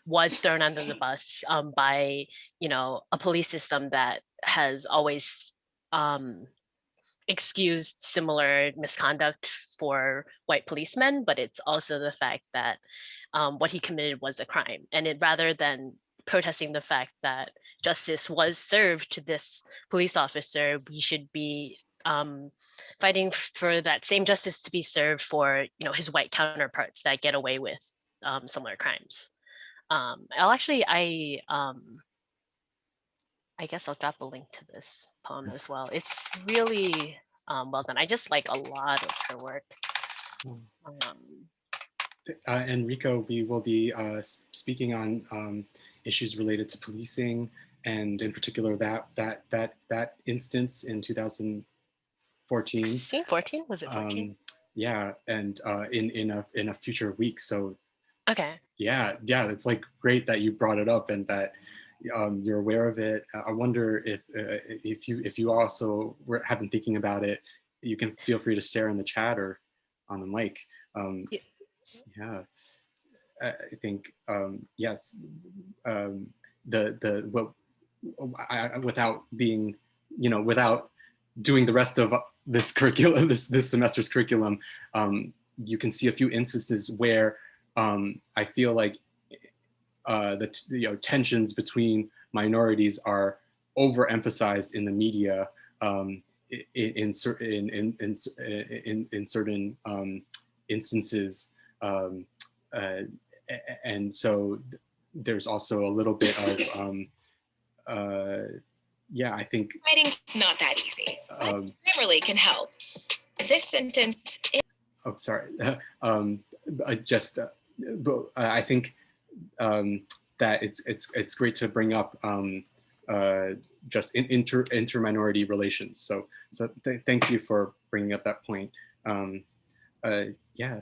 was thrown under the bus by a police system that has always excused similar misconduct for white policemen, but it's also the fact that what he committed was a crime, and rather than protesting the fact that justice was served to this police officer, we should be fighting for that same justice to be served for his white counterparts that get away with similar crimes. I guess I'll drop a link to this poem as well. It's really well done. I just like a lot of her work. Enrico, we will be speaking on issues related to policing, and in particular that instance in 2014. 14? Was it 14? Yeah, and in a future week. So okay. Yeah, it's like great that you brought it up and that you're aware of it. I wonder if you also have been thinking about it. You can feel free to share in the chat or on the mic. Yeah, I think yes. Without being, without doing the rest of this curriculum, this semester's curriculum, you can see a few instances where I feel like the tensions between minorities are overemphasized in the media in certain instances, and so there's also a little bit of yeah, I think writing's not that easy, but Grammarly can help. This sentence is... Oh, sorry. I think that it's great to bring up just inter-minority relations. So thank you for bringing up that point. Yeah.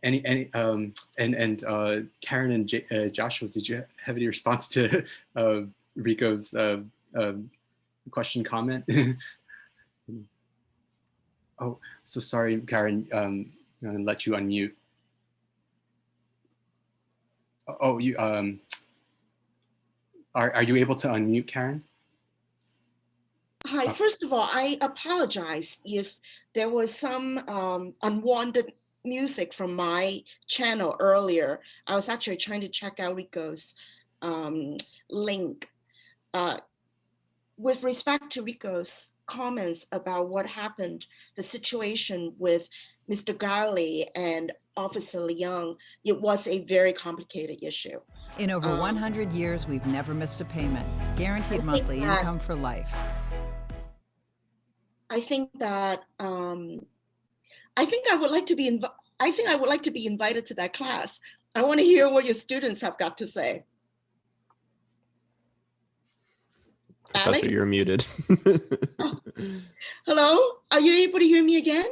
Karen and Joshua, did you have any response to Rico's question, comment? Oh, so sorry, Karen. I'm gonna let you unmute. Oh, you are you able to unmute, Karen? Hi. First of all, I apologize if there was some unwanted music from my channel earlier. I was actually trying to check out Rico's link. With respect to Rico's comments about what happened, the situation with Mr. Garley and Officer Leung. It was a very complicated issue. In over 100 years, we've never missed a payment. Guaranteed monthly income for life. I think that I think I would like to be invited to that class. I want to hear what your students have got to say. Professor, Alex? you're muted. Hello? Are you able to hear me again?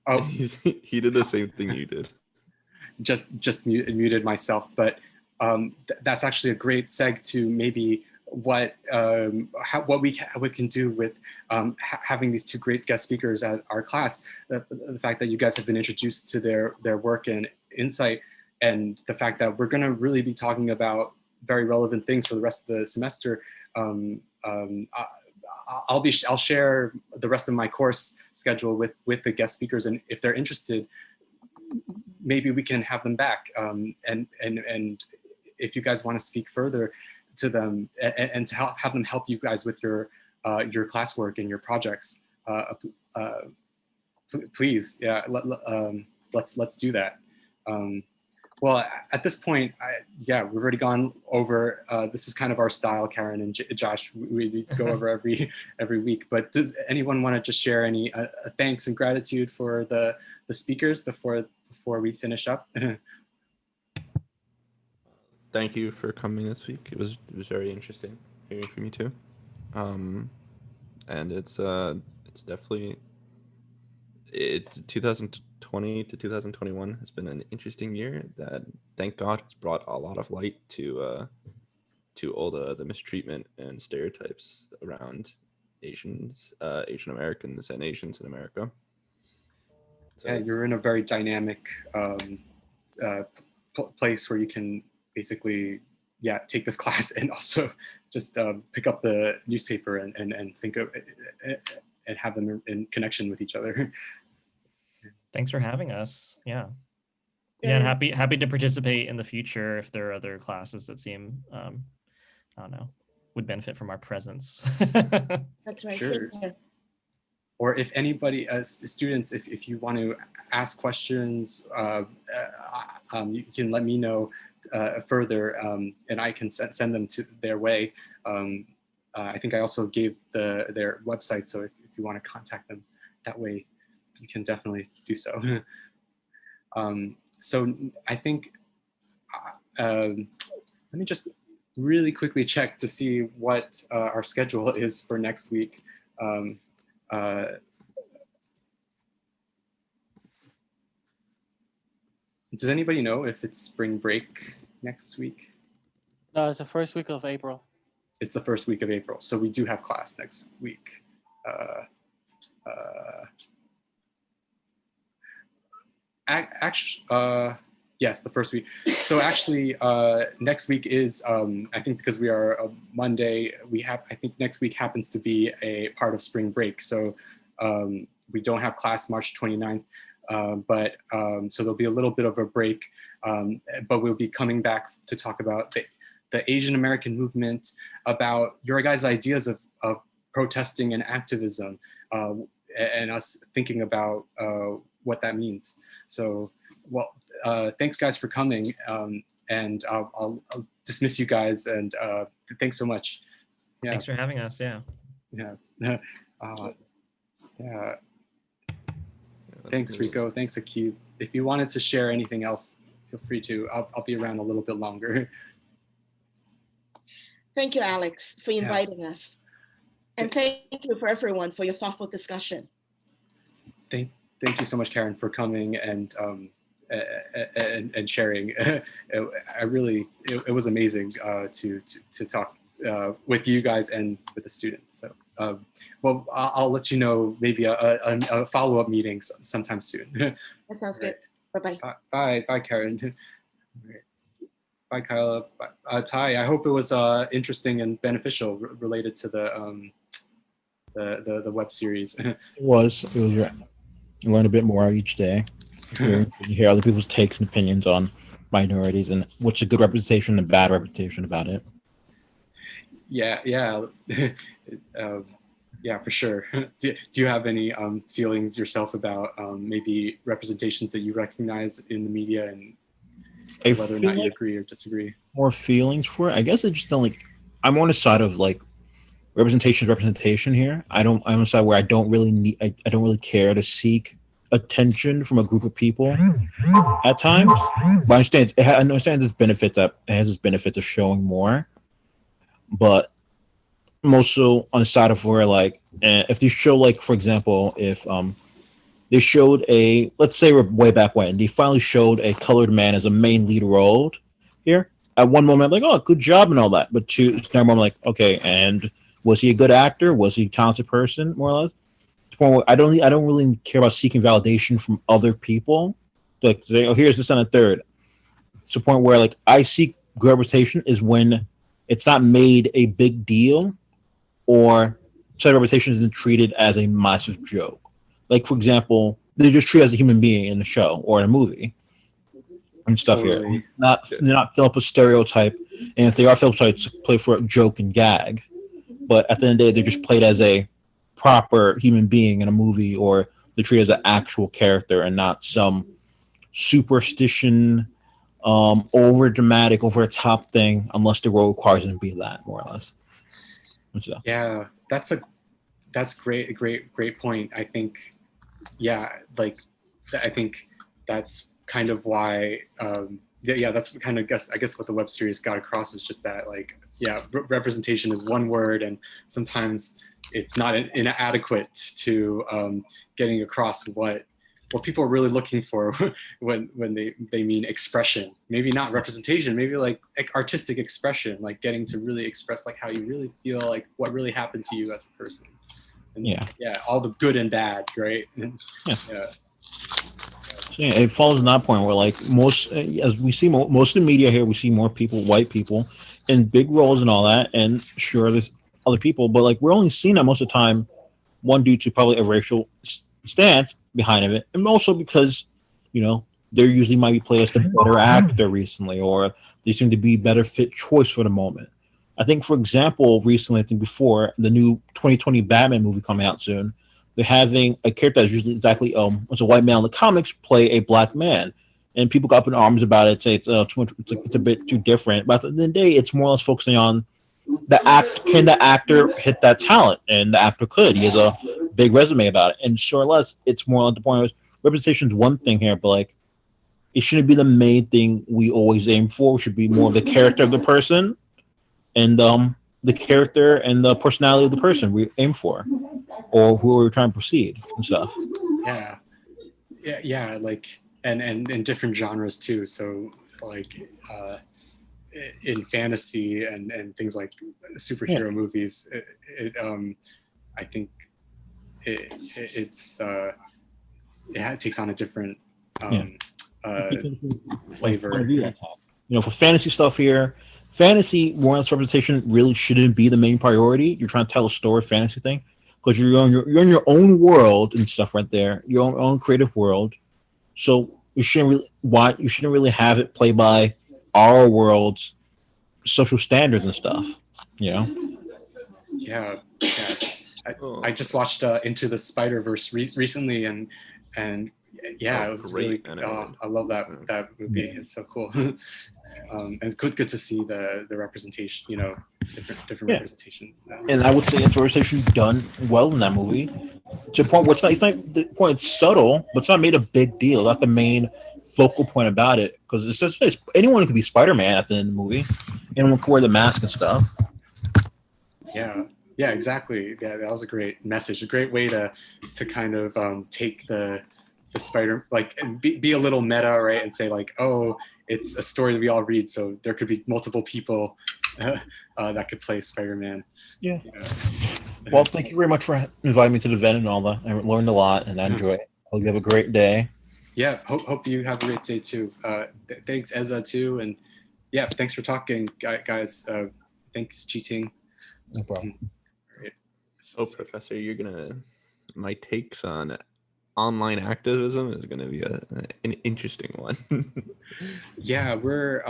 Oh, he did the same thing you did. Just muted myself, but that's actually a great seg to maybe what we can do with having these two great guest speakers at our class. The fact that you guys have been introduced to their work and insight, and the fact that we're going to really be talking about very relevant things for the rest of the semester. I'll share the rest of my course schedule with the guest speakers, and if they're interested, maybe we can have them back. And if you guys want to speak further to them and to have them help you guys with your classwork and your projects, please, yeah, let's do that. Well, at this point, we've already gone over. This is kind of our style, Karen and Josh. We go over every week. But does anyone want to just share any thanks and gratitude for the speakers before we finish up? Thank you for coming this week. It was very interesting hearing from you too. And it's definitely 2020 to 2021 has been an interesting year that, thank God, has brought a lot of light to all the mistreatment and stereotypes around Asians, Asian Americans, and Asians in America. So yeah, you're in a very dynamic place where you can basically, take this class and also just pick up the newspaper and think of and have them in connection with each other. Thanks for having us. Yeah, and happy to participate in the future if there are other classes that seem, I don't know, would benefit from our presence. That's right. Sure. Or if anybody, students, if you want to ask questions, you can let me know further, and I can send them to their way. I think I also gave their website, so if you want to contact them that way, you can definitely do so. So I think, let me just really quickly check to see what our schedule is for next week. Does anybody know if it's spring break next week? No, it's the first week of April. It's the first week of April, so we do have class next week. Yes, the first week. So actually, next week is, I think because we are a Monday, I think next week happens to be a part of spring break. So we don't have class March 29th, so there'll be a little bit of a break, but we'll be coming back to talk about the Asian American movement, about your guys' ideas of protesting and activism, and us thinking about what that means. So, well, thanks guys for coming, and I'll dismiss you guys, and thanks so much. Yeah. Thanks for having us. Yeah. Yeah. Thanks, Rico. Thanks, Akib. If you wanted to share anything else, feel free to. I'll be around a little bit longer. Thank you, Alex, for inviting us. And thank you for everyone for your thoughtful discussion. Thank you so much, Karen, for coming and sharing. It was amazing to talk with you guys and with the students. So, well, I'll let you know maybe a follow-up meeting sometime soon. That sounds good. Bye-bye. Bye, Karen. Bye, Kyla. Bye, Ty. I hope it was interesting and beneficial related to the web series. It was. I learn a bit more each day. You hear other people's takes and opinions on minorities and what's a good representation and bad representation about it. Yeah. Yeah, for sure. Do you have any feelings yourself about maybe representations that you recognize in the media, and I whether or feel not you like agree or disagree? more feelings for it. I guess I just don't like. I'm on the side of like representation here. I'm on the side where I don't really need. I don't really care to seek attention from a group of people at times. But I understand. I understand its benefits. That it has its benefits of showing more. But I'm also on the side of where like if they show like for example if they showed a let's say we're way back when they finally showed a colored man as a main lead role here. At one moment, I'm like, oh, good job and all that. But two, I'm like, okay, and was he a good actor? Was he a talented person, more or less? I don't really care about seeking validation from other people. Like, say, oh, here's this on a third. It's a point where like I seek good representation is when it's not made a big deal or said representation isn't treated as a massive joke. Like, for example, they just treat as a human being in the show or in a movie and stuff Totally. here. They're not fill up a stereotype, and if they are fill up stereotypes, play for a joke and gag. But at the end of the day, they're just played as a proper human being in a movie, or they're treated as an actual character and not some superstition, over dramatic, over the top thing, unless the role requires them to be that, more or less. So. Yeah, that's great point. I think, yeah, like I think that's kind of why. That's kind of I guess what the web series got across is just that, like, yeah, representation is one word, and sometimes it's not inadequate to getting across what people are really looking for when they mean expression. Maybe not representation, maybe like artistic expression, like getting to really express like how you really feel, like what really happened to you as a person. And yeah, all the good and bad, right? Yeah. So yeah, it falls in that point where like most, as we see most of the media here, we see more people, white people, in big roles and all that. And sure, there's other people, but like we're only seeing that most of the time, one due to probably a racial stance behind it, and also because they usually might be played as the better actor recently, or they seem to be better fit choice for the moment. I think, for example, recently, I think before the new 2020 Batman movie coming out soon, they're having a character that's usually exactly was a white man in the comics play a black man, and people got up in arms about it, say it's too much, it's a bit too different. But at the end of the day, it's more or less focusing on can the actor hit that talent, and the actor could. He has a big resume about it, and sure or less, it's more on the point of representation is one thing here, but like it shouldn't be the main thing we always aim for. It should be more of the character of the person, and the character and the personality of the person we aim for, or who we're trying to proceed and stuff. Yeah, like and in different genres too. So like in fantasy and things like superhero movies, I think it takes on a different flavor. For fantasy stuff here, fantasy more or less representation really shouldn't be the main priority. You're trying to tell a story, fantasy thing, because you're in your own world and stuff right there, your own creative world. So you shouldn't really have it play by our world's social standards and stuff. Yeah. I just watched Into the Spider-Verse recently, and yeah, it was great. Really. I love that movie. It's so cool. And it's good to see the representation. Different representations. And I would say it's representation done well in that movie, to a point where it's not the point. It's subtle, but it's not made a big deal. Not the main focal point about it, because it's just anyone could be Spider-Man at the end of the movie. Anyone could wear the mask and stuff. Yeah, exactly. Yeah, that was a great message. A great way to kind of take the Spider, like, and be a little meta, right? And say like, oh, it's a story that we all read, so there could be multiple people that could play Spider-Man. Yeah. Well, thank you very much for inviting me to the event and all that. I learned a lot, and I enjoy it. Hope you have a great day. Yeah, hope you have a great day too. Thanks, Ezra, too, and yeah, thanks for talking, guys. Thanks, cheating. No problem. Right. So, Professor, my takes on online activism is going to be an interesting one. Yeah, we're.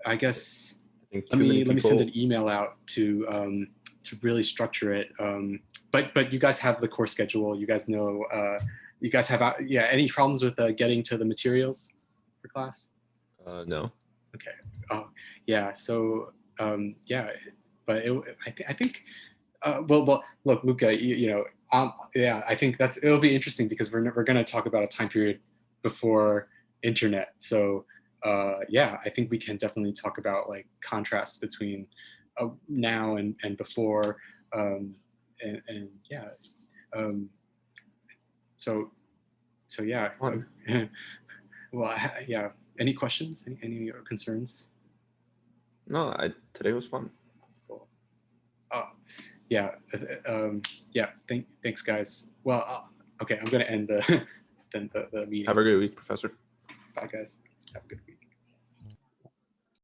I guess. I think let me send an email out to to really structure it. But you guys have the course schedule. You guys know. You guys have any problems with getting to the materials for class? No. Okay. Oh yeah. So but I think. Well, look, Luca. Yeah, I think it'll be interesting because we're going to talk about a time period before internet. So I think we can definitely talk about like contrasts between now and before, and yeah. So yeah. Well, yeah. Any questions? Any concerns? No, today was fun. Cool. Yeah. Thanks, guys. Well, okay. I'm gonna end the meeting. Have a great week, Professor. Bye, guys. Have a good week.